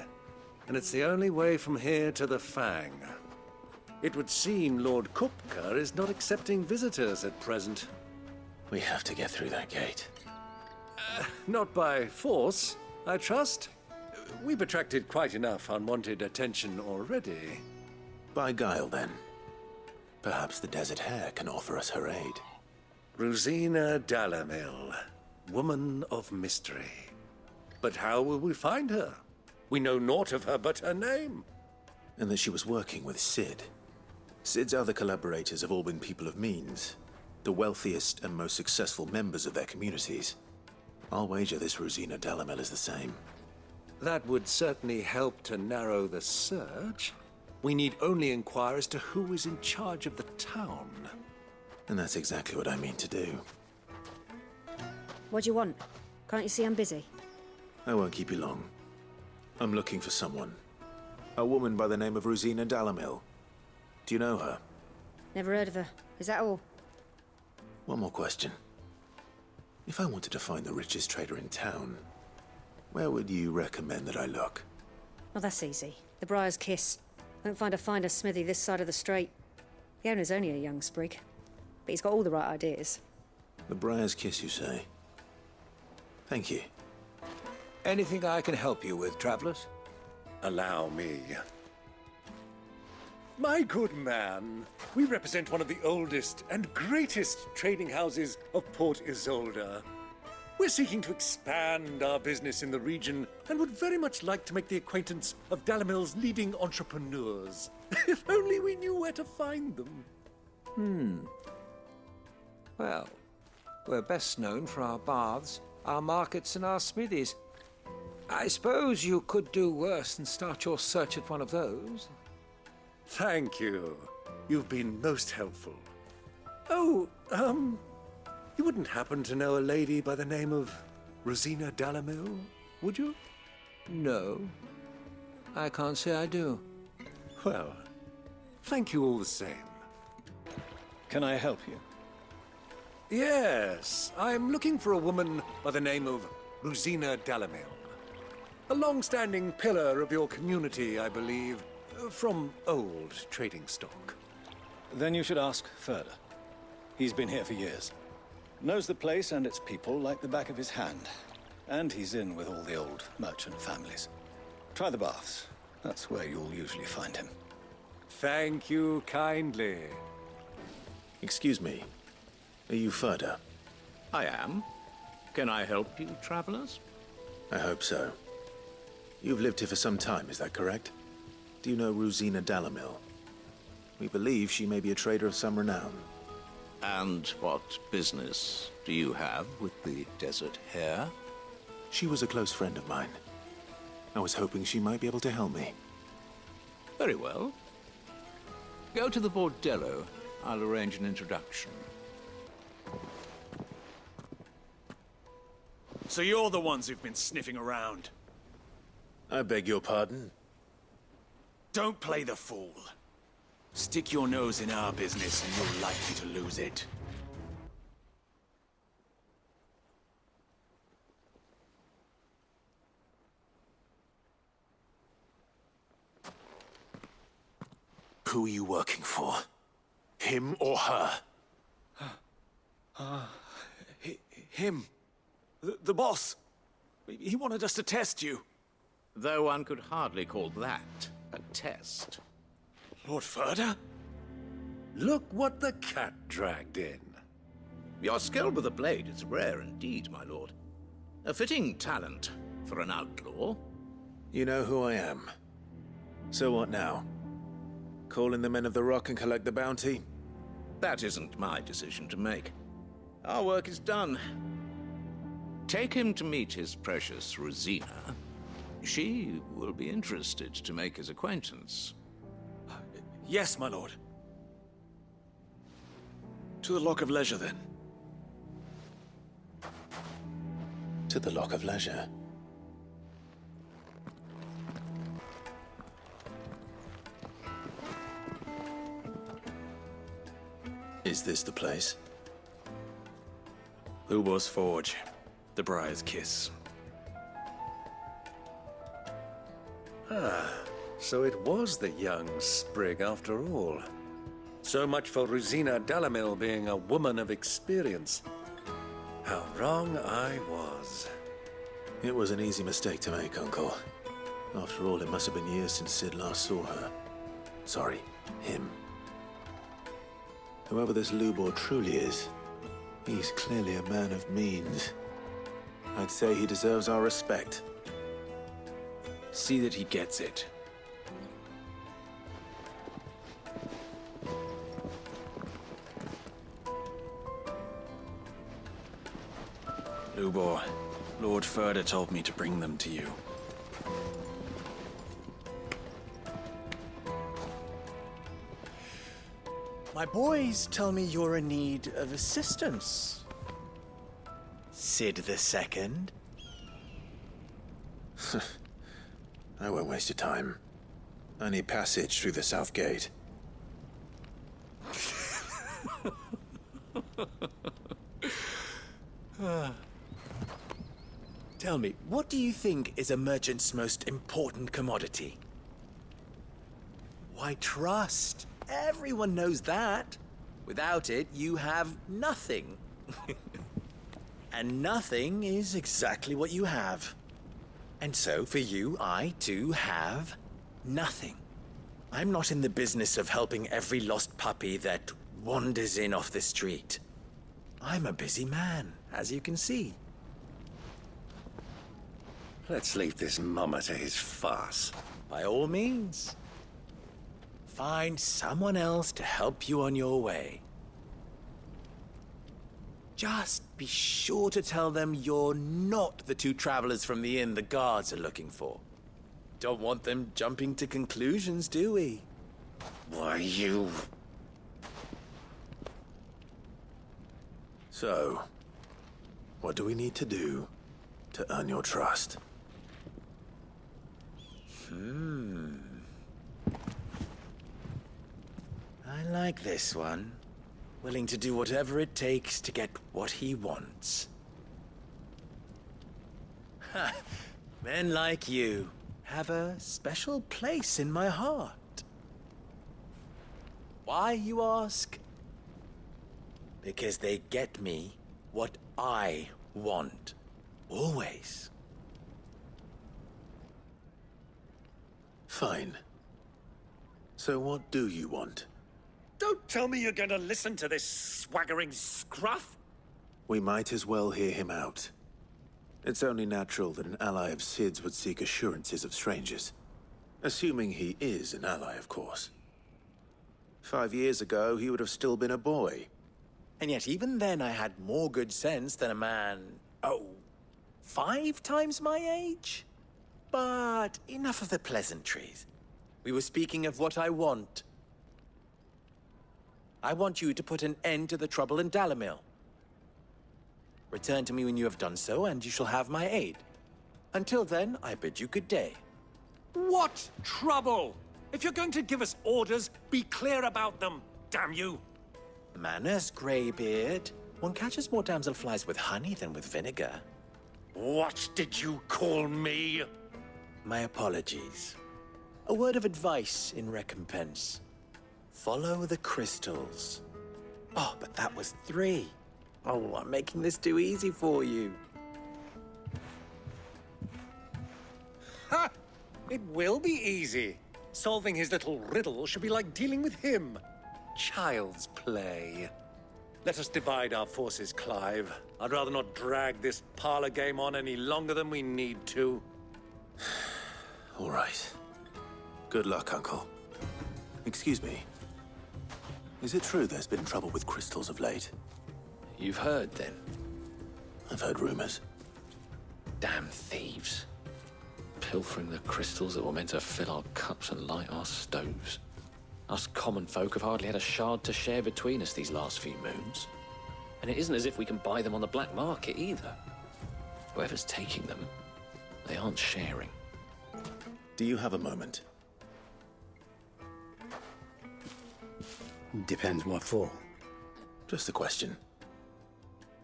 And it's the only way from here to the Fang. It would seem Lord Kupka is not accepting visitors at present. We have to get through that gate. Not by force, I trust. We've attracted quite enough unwanted attention already. By guile, then. Perhaps the Desert Hare can offer us her aid. Rosina Dalamil, woman of mystery. But how will we find her? We know naught of her but her name. And that she was working with Cid. Cid's other collaborators have all been people of means, the wealthiest and most successful members of their communities. I'll wager this Rosina Dalamil is the same. That would certainly help to narrow the search. We need only inquire as to who is in charge of the town. And that's exactly what I mean to do. What do you want? Can't you see I'm busy? I won't keep you long. I'm looking for someone. A woman by the name of Rosina Dalamil. Do you know her? Never heard of her. Is that all? One more question. If I wanted to find the richest trader in town, where would you recommend that I look? Oh, that's easy. The Briar's Kiss. Won't find a finer smithy this side of the strait. The owner's only a young sprig, but he's got all the right ideas. The Briar's Kiss, you say? Thank you. Anything I can help you with, travelers? Allow me. My good man, we represent one of the oldest and greatest trading houses of Port Isolde. We're seeking to expand our business in the region and would very much like to make the acquaintance of Dalamil's leading entrepreneurs. If only we knew where to find them. Well, We're best known for our baths, our markets, and our smithies. I suppose you could do worse than start your search at one of those. Thank you. You've been most helpful. Oh, you wouldn't happen to know a lady by the name of Rosina Dalamil, would you? No. I can't say I do. Well, thank you all the same. Can I help you? Yes, I'm looking for a woman by the name of Rosina Dalamil. A long-standing pillar of your community, I believe, from old trading stock. Then you should ask Ferda. He's been here for years. Knows the place and its people like the back of his hand. And he's in with all the old merchant families. Try the baths. That's where you'll usually find him. Thank you kindly. Excuse me. Are you Ferda? I am. Can I help you, travelers? I hope so. You've lived here for some time, is that correct? Do you know Rosina Dalamil? We believe she may be a trader of some renown. And what business do you have with the Desert Hare? She was a close friend of mine. I was hoping she might be able to help me. Very well. Go to the Bordello. I'll arrange an introduction. So you're the ones who've been sniffing around? I beg your pardon? Don't play the fool. Stick your nose in our business and you're likely to lose it. Who are you working for? Him or her? Him. The boss. He wanted us to test you. Though one could hardly call that a test. Lord Ferda? Look what the cat dragged in. Your skill with the blade is rare indeed, my lord. A fitting talent for an outlaw. You know who I am. So what now? Call in the Men of the Rock and collect the bounty? That isn't my decision to make. Our work is done. Take him to meet his precious Rosina. She will be interested to make his acquaintance. Yes, my lord. To the Lock of Leisure, then. To the Lock of Leisure. Is this the place? Lubor's Forge. The Briar's Kiss. Ah, so it was the young sprig after all. So much for Rosina Dalamil being a woman of experience. How wrong I was. It was an easy mistake to make, Uncle. After all, it must have been years since Sid last saw her. Sorry, him. Whoever this Lubor truly is, he's clearly a man of means. I'd say he deserves our respect. See that he gets it. Lubor, Lord Ferda told me to bring them to you. My boys tell me you're in need of assistance. Sid the Second? I won't waste your time. I need passage through the south gate. Tell me, what do you think is a merchant's most important commodity? Why, trust. Everyone knows that. Without it, you have nothing. And nothing is exactly what you have. And so, for you, I, too, have nothing. I'm not in the business of helping every lost puppy that wanders in off the street. I'm a busy man, as you can see. Let's leave this mummer to his farce. By all means. Find someone else to help you on your way. Just be sure to tell them you're not the two travelers from the inn the guards are looking for. Don't want them jumping to conclusions, do we? Why, you... So, what do we need to do to earn your trust? I like this one. Willing to do whatever it takes to get what he wants. Ha! Men like you have a special place in my heart. Why, you ask? Because they get me what I want. Always. Fine. So what do you want? Don't tell me you're going to listen to this swaggering scruff! We might as well hear him out. It's only natural that an ally of Sid's would seek assurances of strangers. Assuming he is an ally, of course. 5 years ago, he would have still been a boy. And yet even then I had more good sense than a man, 5 times my age? But enough of the pleasantries. We were speaking of what I want. I want you to put an end to the trouble in Dalimil. Return to me when you have done so, and you shall have my aid. Until then, I bid you good day. What trouble? If you're going to give us orders, be clear about them, damn you! Manners, Greybeard. One catches more damselflies with honey than with vinegar. What did you call me? My apologies. A word of advice in recompense. Follow the crystals. Oh, but that was 3. Oh, I'm making this too easy for you. Ha! It will be easy. Solving his little riddle should be like dealing with him. Child's play. Let us divide our forces, Clive. I'd rather not drag this parlor game on any longer than we need to. All right. Good luck, Uncle. Excuse me. Is it true there's been trouble with crystals of late? You've heard, then? I've heard rumors. Damn thieves. Pilfering the crystals that were meant to fill our cups and light our stoves. Us common folk have hardly had a shard to share between us these last few moons. And it isn't as if we can buy them on the black market either. Whoever's taking them, they aren't sharing. Do you have a moment? Depends what for. Just a question.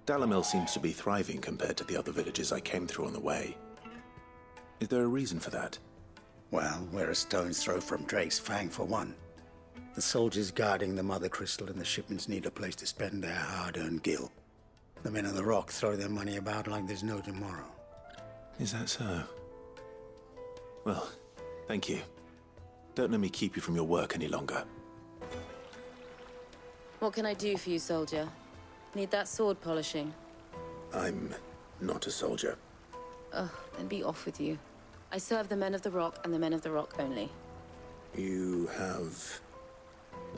Dalimil seems to be thriving compared to the other villages I came through on the way. Is there a reason for that? Well, we're a stone's throw from Drake's Fang for one. The soldiers guarding the Mother Crystal and the shipments need a place to spend their hard-earned gil. The men of the Rock throw their money about like there's no tomorrow. Is that so? Well, thank you. Don't let me keep you from your work any longer. What can I do for you, soldier? Need that sword polishing? I'm not a soldier. Oh, then be off with you. I serve the men of the Rock and the men of the Rock only. You have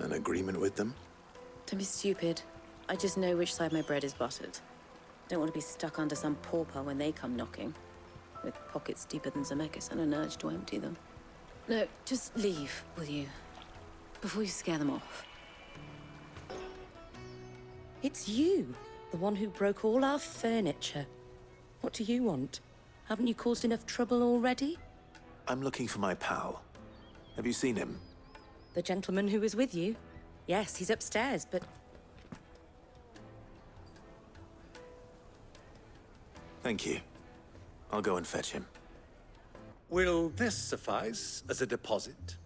an agreement with them? Don't be stupid. I just know which side my bread is buttered. Don't want to be stuck under some pauper when they come knocking. With pockets deeper than Zemeckis and an urge to empty them. No, just leave, will you? Before you scare them off. It's you, the one who broke all our furniture. What do you want? Haven't you caused enough trouble already? I'm looking for my pal. Have you seen him? The gentleman who was with you? Yes, he's upstairs, but... Thank you. I'll go and fetch him. Will this suffice as a deposit?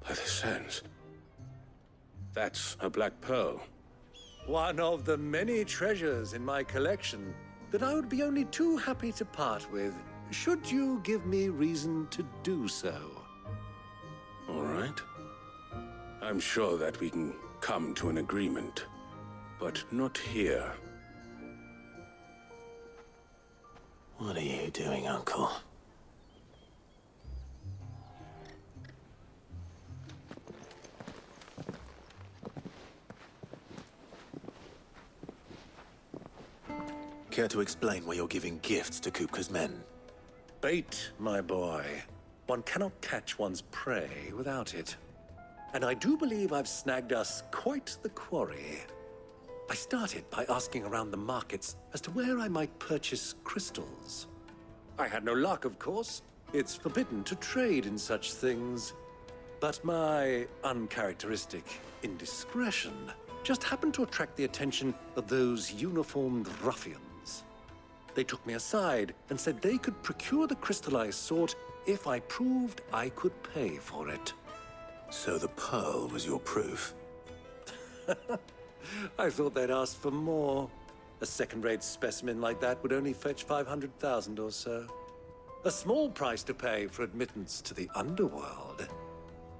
By the sands. That's a black pearl. One of the many treasures in my collection that I would be only too happy to part with, should you give me reason to do so. All right. I'm sure that we can come to an agreement, but not here. What are you doing, Uncle? Care to explain why you're giving gifts to Kupka's men? Bait, my boy. One cannot catch one's prey without it. And I do believe I've snagged us quite the quarry. I started by asking around the markets as to where I might purchase crystals. I had no luck, of course. It's forbidden to trade in such things. But my uncharacteristic indiscretion just happened to attract the attention of those uniformed ruffians. They took me aside and said they could procure the crystal I sought if I proved I could pay for it. So the pearl was your proof? I thought they'd ask for more. A second-rate specimen like that would only fetch 500,000 or so. A small price to pay for admittance to the underworld.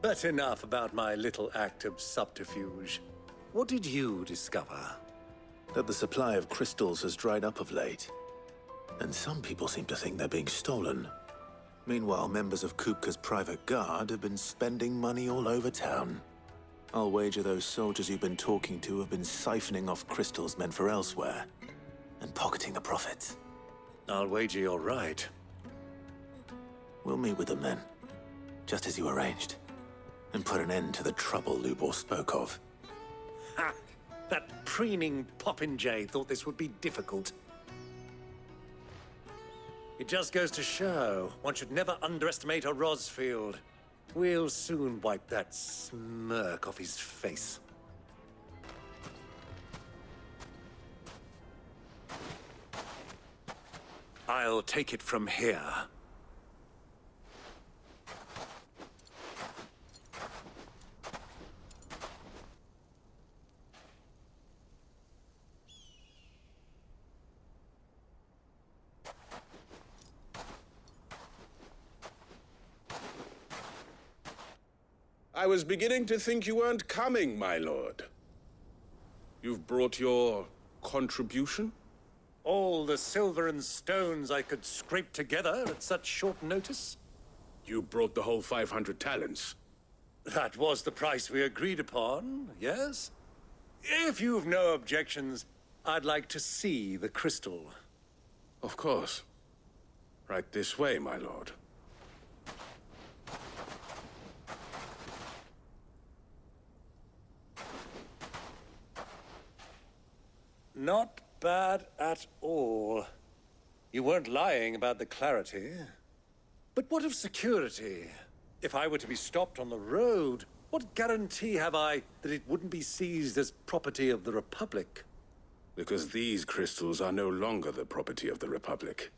But enough about my little act of subterfuge. What did you discover? That the supply of crystals has dried up of late. And some people seem to think they're being stolen. Meanwhile, members of Kupka's private guard have been spending money all over town. I'll wager those soldiers you've been talking to have been siphoning off crystals meant for elsewhere, and pocketing the profits. I'll wager you're right. We'll meet with them then, just as you arranged, and put an end to the trouble Lubor spoke of. Ha! That preening popinjay thought this would be difficult. It just goes to show one should never underestimate a Rosfield. We'll soon wipe that smirk off his face. I'll take it from here. I was beginning to think you weren't coming, my lord. You've brought your contribution? All the silver and stones I could scrape together at such short notice? You brought the whole 500 talents. That was the price we agreed upon, yes? If you've no objections, I'd like to see the crystal. Of course. Right this way, my lord. Not bad at all. You weren't lying about the clarity. But what of security? If I were to be stopped on the road, what guarantee have I that it wouldn't be seized as property of the Republic? Because these crystals are no longer the property of the Republic.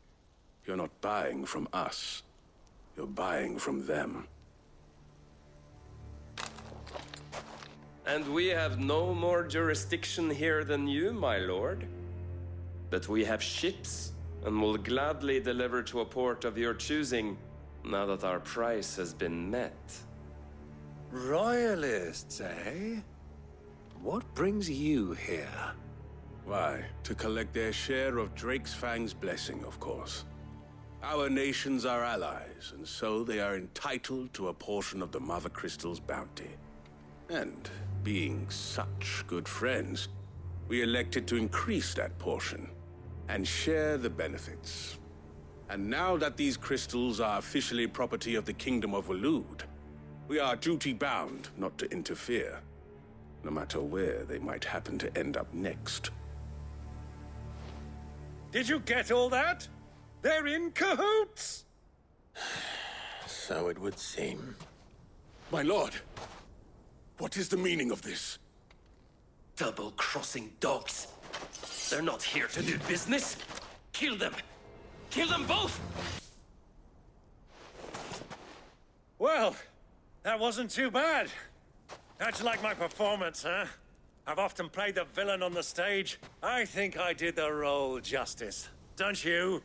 You're not buying from us. You're buying from them. And we have no more jurisdiction here than you, my lord. But we have ships, and will gladly deliver to a port of your choosing, now that our price has been met. Royalists, eh? What brings you here? Why, to collect their share of Drake's Fang's blessing, of course. Our nations are allies, and so they are entitled to a portion of the Mother Crystal's bounty. And being such good friends, we elected to increase that portion and share the benefits. And now that these crystals are officially property of the Kingdom of Waloed, we are duty-bound not to interfere, no matter where they might happen to end up next. Did you get all that? They're in cahoots! So it would seem. My lord, what is the meaning of this? Double-crossing dogs. They're not here to do business. Kill them! Kill them both! Well, that wasn't too bad. How'd you like my performance, huh? I've often played the villain on the stage. I think I did the role justice. Don't you?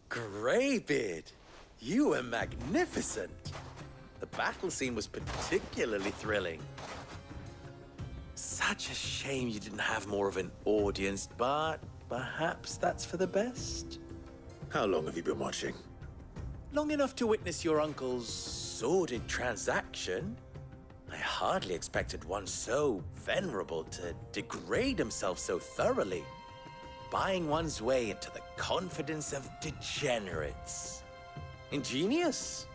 Greybeard, you were magnificent. The battle scene was particularly thrilling. Such a shame you didn't have more of an audience, but perhaps that's for the best. How long have you been watching? Long enough to witness your uncle's sordid transaction. I hardly expected one so venerable to degrade himself so thoroughly. buying one's way into the confidence of degenerates. Ingenious.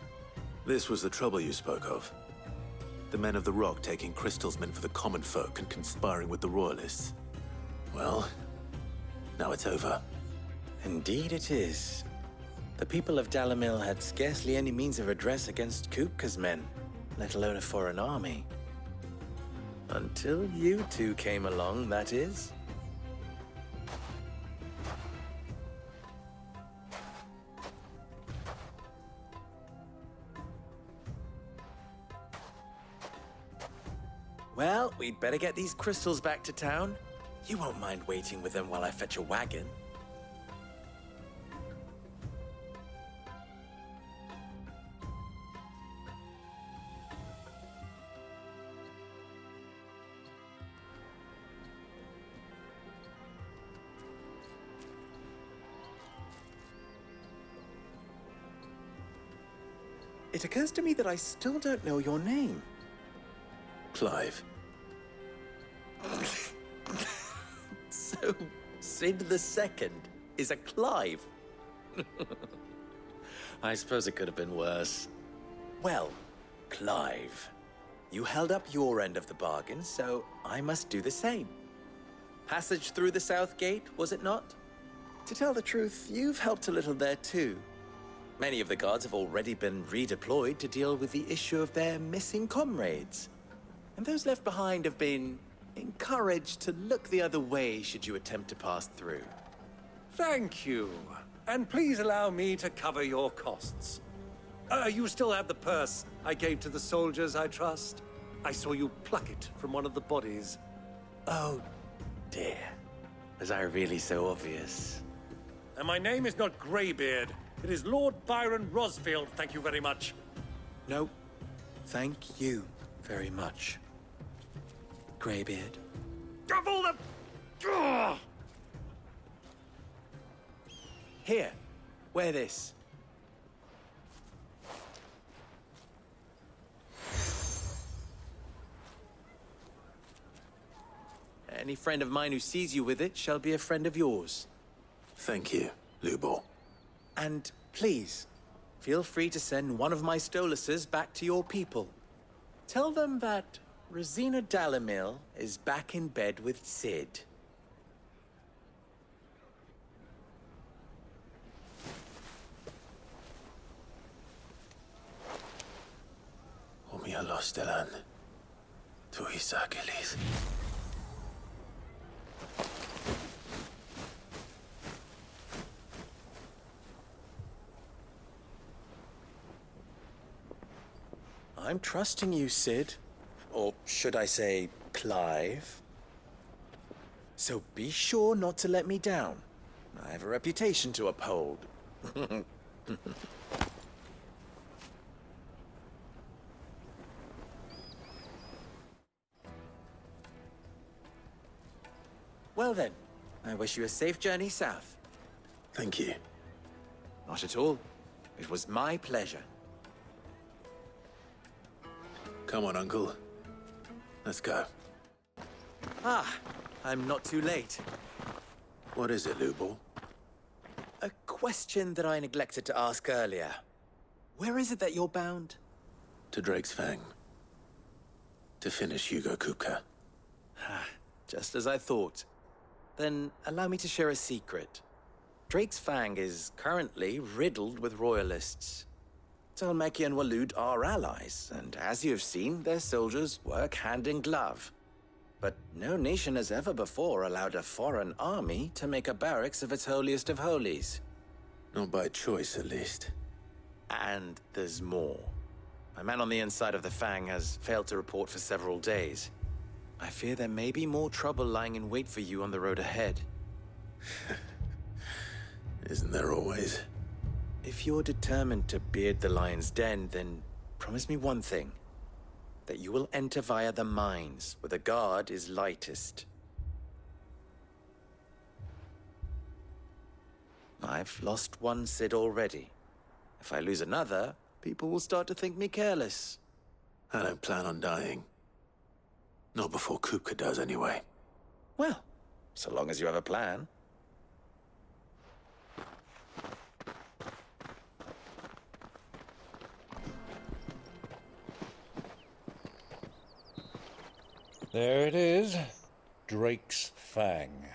This was the trouble you spoke of. The men of the Rock taking crystals meant for the common folk and conspiring with the Royalists. Well, now it's over. Indeed it is. The people of Dalimil had scarcely any means of redress against Kupka's men, let alone a foreign army. Until you two came along, that is. Well, we'd better get these crystals back to town. You won't mind waiting with them while I fetch a wagon. It occurs to me that I still don't know your name. Clive. So, Sid the Second is a Clive? I suppose it could have been worse. Well, Clive, you held up your end of the bargain, so I must do the same. Passage through the South Gate, was it not? To tell the truth, you've helped a little there too. Many of the guards have already been redeployed to deal with the issue of their missing comrades. And those left behind have been encouraged to look the other way should you attempt to pass through. Thank you. And please allow me to cover your costs. You still have the purse I gave to the soldiers, I trust? I saw you pluck it from one of the bodies. Oh, dear. Was I really so obvious? And my name is not Greybeard. It is Lord Byron Rosfield, thank you very much. No, thank you very much, Greybeard. Of all the... Ugh! Here, wear this. Any friend of mine who sees you with it shall be a friend of yours. Thank you, Lubor. And please, feel free to send one of my Stoluses back to your people. Tell them that Rosina Dalimil is back in bed with Sid. Omia Lostelan. Tu Isakelis. I'm trusting you, Sid. Or should I say, Clive? So be sure not to let me down. I have a reputation to uphold. Well then, I wish you a safe journey south. Thank you. Not at all. It was my pleasure. Come on, Uncle. Let's go. Ah, I'm not too late. What is it, Lubor? A question that I neglected to ask earlier. Where is it that you're bound? To Drake's Fang. To finish Hugo Kupka. Just as I thought. Then allow me to share a secret. Drake's Fang is currently riddled with royalists. Talmeki and Waloed are allies, and as you have seen, their soldiers work hand in glove. But no nation has ever before allowed a foreign army to make a barracks of its holiest of holies. Not by choice, at least. And there's more. A man on the inside of the Fang has failed to report for several days. I fear there may be more trouble lying in wait for you on the road ahead. Isn't there always? If you're determined to beard the lion's den, then promise me one thing. That you will enter via the mines, where the guard is lightest. I've lost one Sid already. If I lose another, people will start to think me careless. I don't plan on dying. Not before Kupka does, anyway. Well, so long as you have a plan. There it is. Drake's Fang.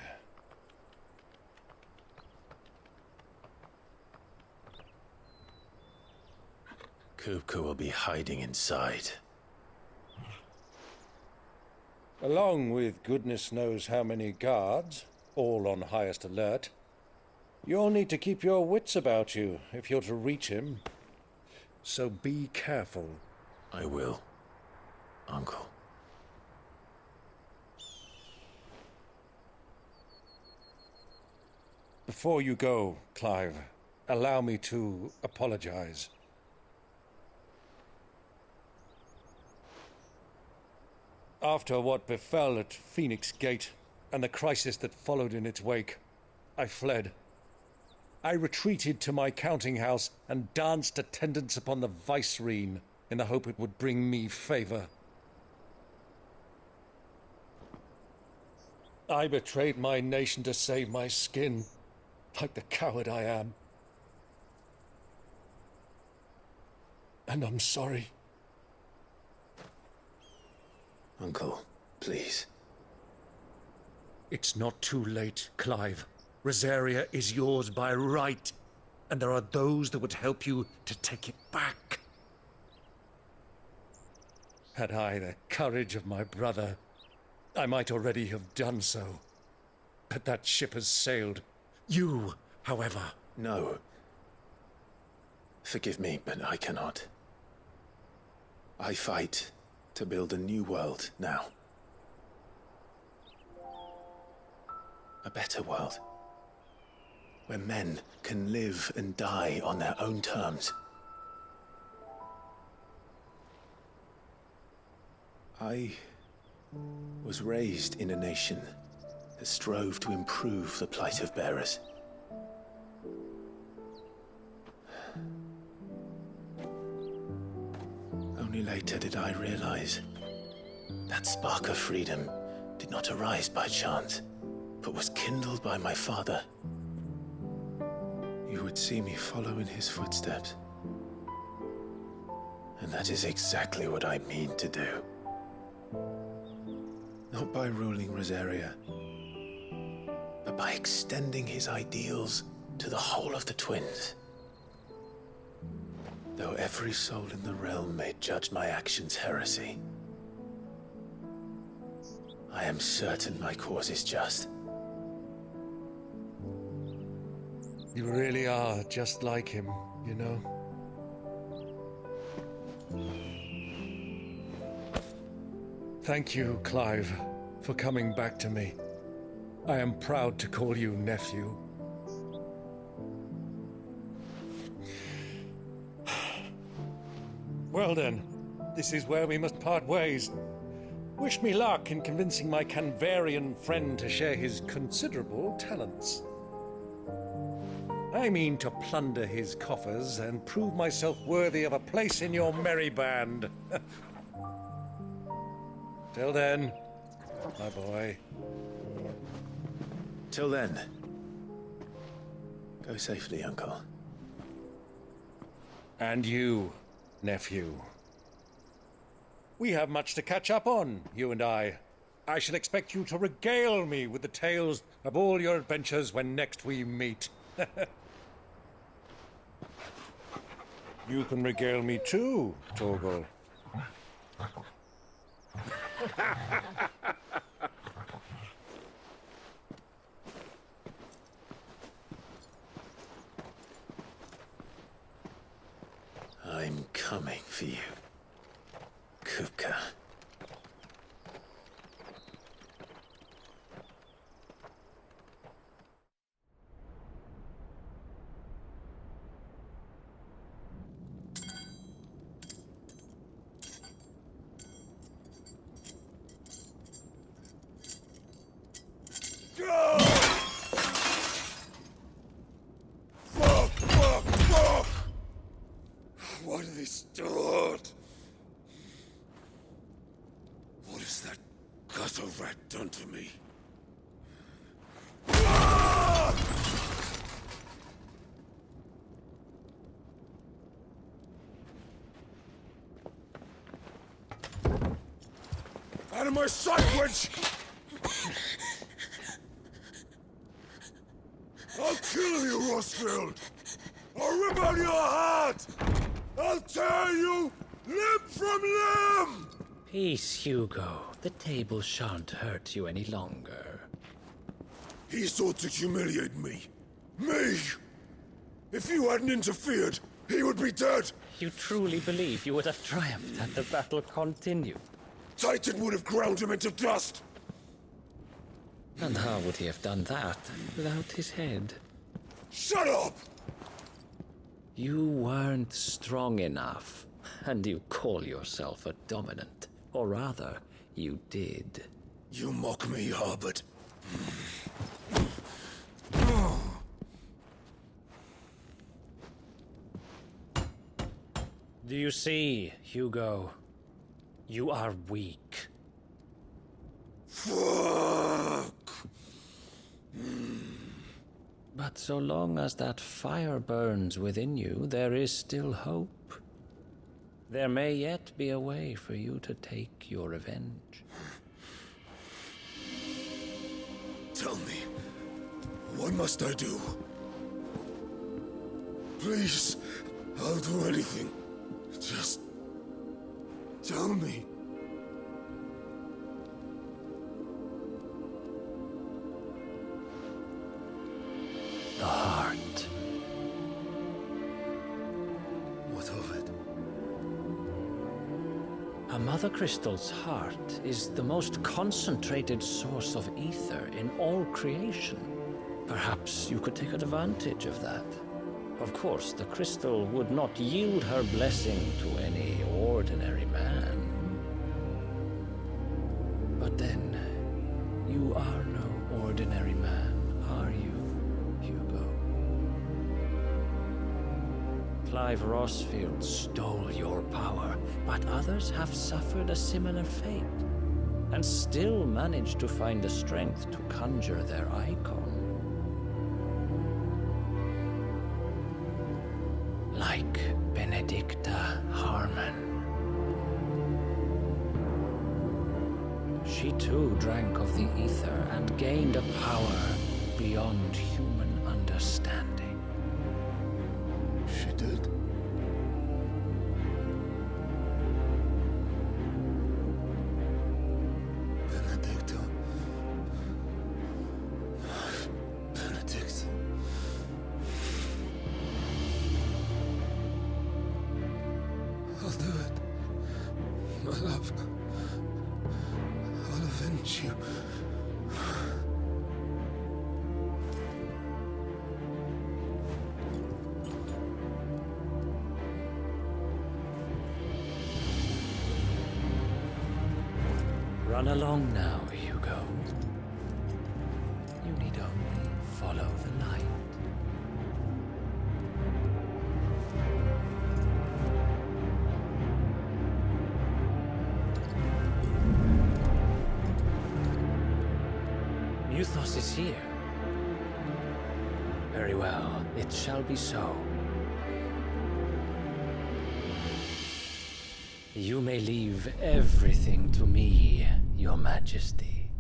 Kupka will be hiding inside. Along with goodness knows how many guards, all on highest alert. You'll need to keep your wits about you if you're to reach him. So be careful. I will, Uncle. Before you go, Clive, allow me to apologize. After what befell at Phoenix Gate and the crisis that followed in its wake, I fled. I retreated to my counting house and danced attendance upon the Vicereine in the hope it would bring me favor. I betrayed my nation to save my skin, like the coward I am. And I'm sorry. Uncle, please. It's not too late, Clive. Rosaria is yours by right, and there are those that would help you to take it back. Had I the courage of my brother, I might already have done so. But that ship has sailed. You, however... No. Forgive me, but I cannot. I fight to build a new world now. A better world. Where men can live and die on their own terms. I was raised in a nation that strove to improve the plight of bearers. Only later did I realize that spark of freedom did not arise by chance, but was kindled by my father. You would see me follow in his footsteps. And that is exactly what I mean to do. Not by ruling Rosaria, but by extending his ideals to the whole of the Twins. Though every soul in the realm may judge my actions heresy, I am certain my cause is just. You really are just like him, you know? Thank you, Clive, for coming back to me. I am proud to call you nephew. Well then, this is where we must part ways. Wish me luck in convincing my Canvarian friend to share his considerable talents. I mean to plunder his coffers and prove myself worthy of a place in your merry band. Till then, my boy. Till then, go safely, Uncle. And you, nephew. We have much to catch up on, you and I. I shall expect you to regale me with the tales of all your adventures when next we meet. You can regale me too, Torgal. I'm coming for you, Kupka. What are they still at? What has that gutter rat done to me? Out of of my sight, wench! I'll kill you, Rosfield! I'll rip out your heart! I'll tear you limb from limb! Peace, Hugo. The table shan't hurt you any longer. He sought to humiliate me. Me! If you hadn't interfered, he would be dead! You truly believe you would have triumphed had the battle continued? Titan would have ground him into dust! And how would he have done that without his head? Shut up! You weren't strong enough, and you call yourself a dominant. Or rather, you did. You mock me, Harbert. Do you see, Hugo? You are weak. Fuck! But so long as that fire burns within you, there is still hope. There may yet be a way for you to take your revenge. Tell me, what must I do? Please, I'll do anything. Just tell me. The heart. What of it? A Mother Crystal's heart is the most concentrated source of ether in all creation. Perhaps you could take advantage of that. Of course, the crystal would not yield her blessing to any ordinary man. But then, you are no ordinary man, are you, Hugo? Clive Rosfield stole your power, but others have suffered a similar fate, and still managed to find the strength to conjure their icon. Like Benedicta Harmon. She too drank of the ether and gained a power beyond human understanding. She did? Benedicta. Benedict. I'll do it. My love. I'll avenge you. Run along now, Hugo. You need only follow the light. Muthos is here. Very well, it shall be so. You may leave everything to me, Your Majesty.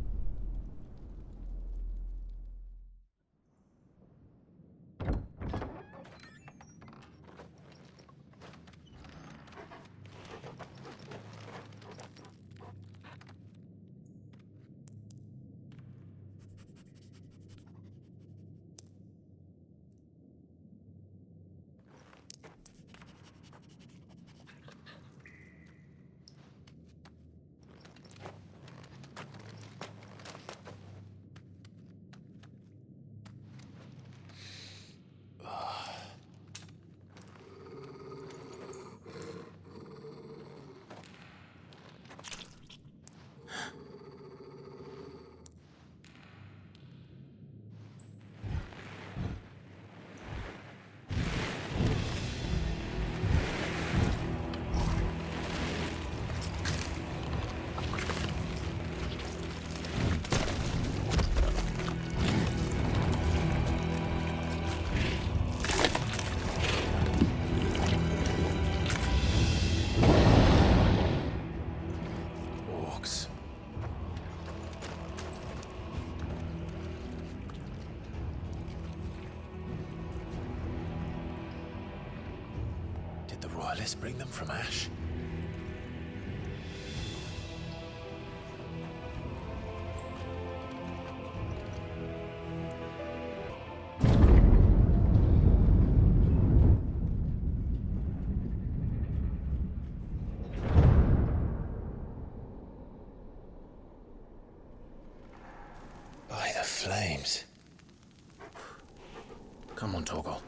let's bring them from ash. By the flames. Come on, Torgal.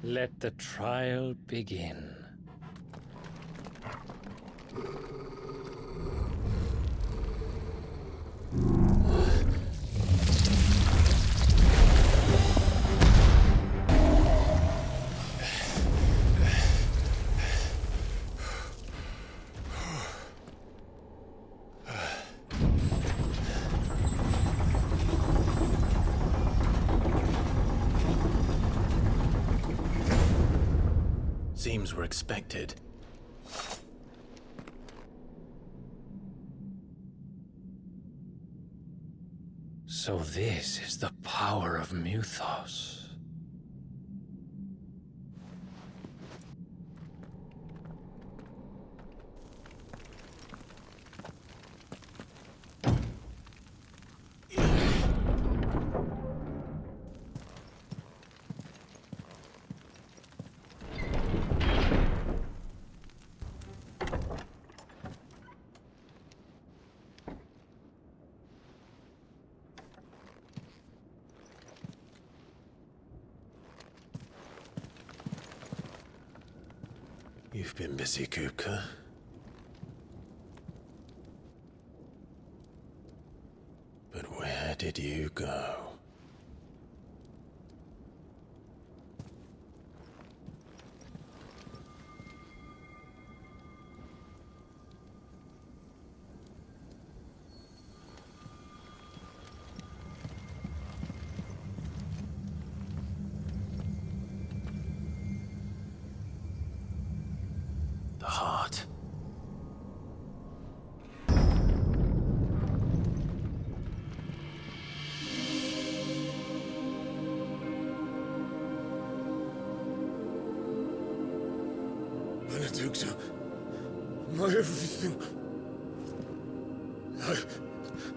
Let the trial begin. Seems we're expected. So this is the power of Muthos. You've been busy, Kupka. But where did you go? The heart. Benedicta, my everything.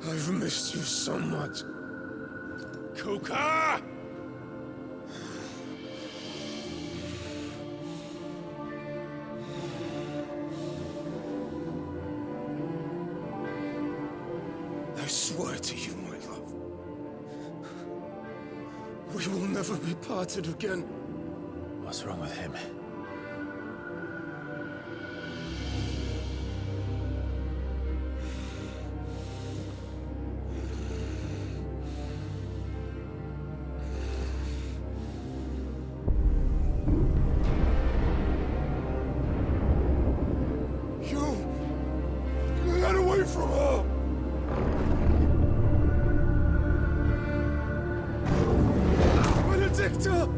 I've missed you so much. Kuka! I swear to you, my love, we will never be parted again. What's wrong with him? Get away from her! Benedicta!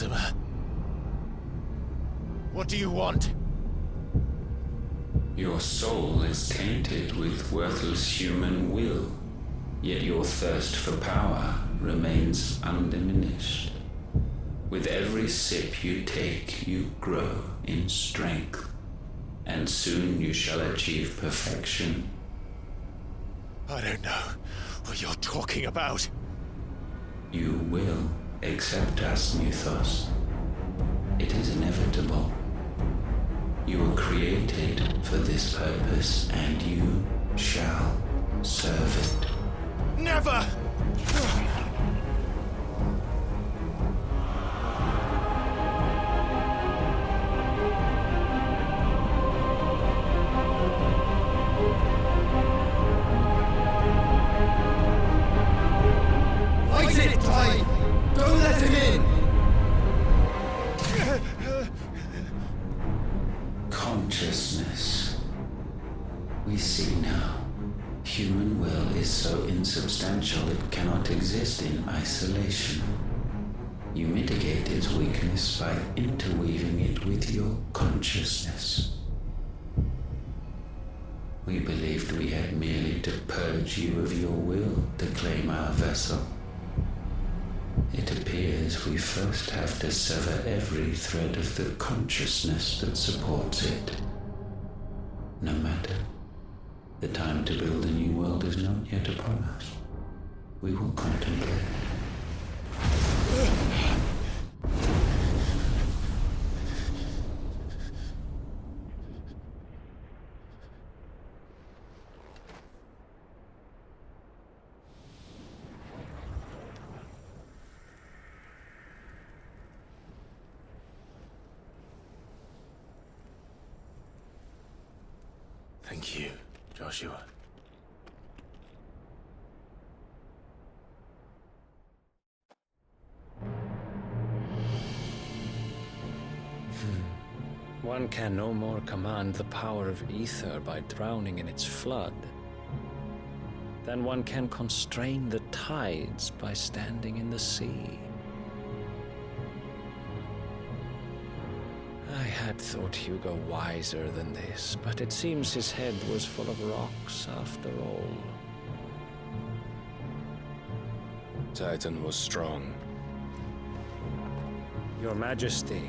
Mortimer. What do you want? Your soul is tainted with worthless human will, yet your thirst for power remains undiminished. With every sip you take, you grow in strength, and soon you shall achieve perfection. I don't know what you're talking about. You will accept us, Mythos. It is inevitable. You were created for this purpose, and you shall serve it. Never! Fight it, Clive! Don't let him in! Consciousness. We see now. Human will is so insubstantial it cannot exist in isolation. You mitigate its weakness by interweaving it with your consciousness. We believed we had merely to purge you of your will to claim our vessel. It appears we first have to sever every thread of the consciousness that supports it. No matter. The time to build a new world is not yet upon us. We will contemplate. Thank you, Joshua. One can no more command the power of ether by drowning in its flood than one can constrain the tides by standing in the sea. I had thought Hugo wiser than this, but it seems his head was full of rocks after all. Titan was strong. Your Majesty.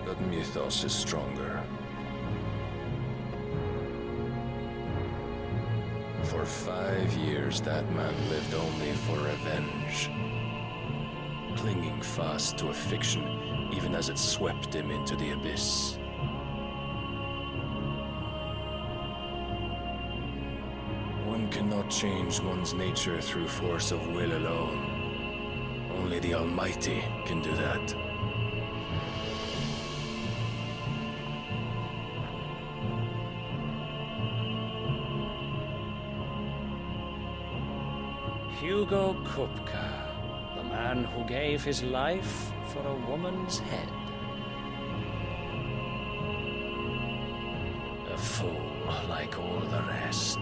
But Mythos is stronger. For 5 years, that man lived only for revenge. Clinging fast to a fiction, even as it swept him into the abyss. One cannot change one's nature through force of will alone. Only the Almighty can do that. Hugo Kupka, the man who gave his life for a woman's head. A fool like all the rest.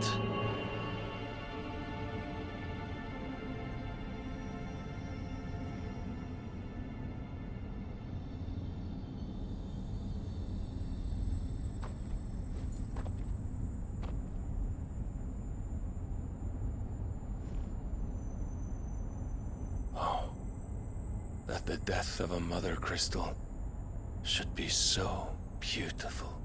That the death of a mother crystal should be so beautiful.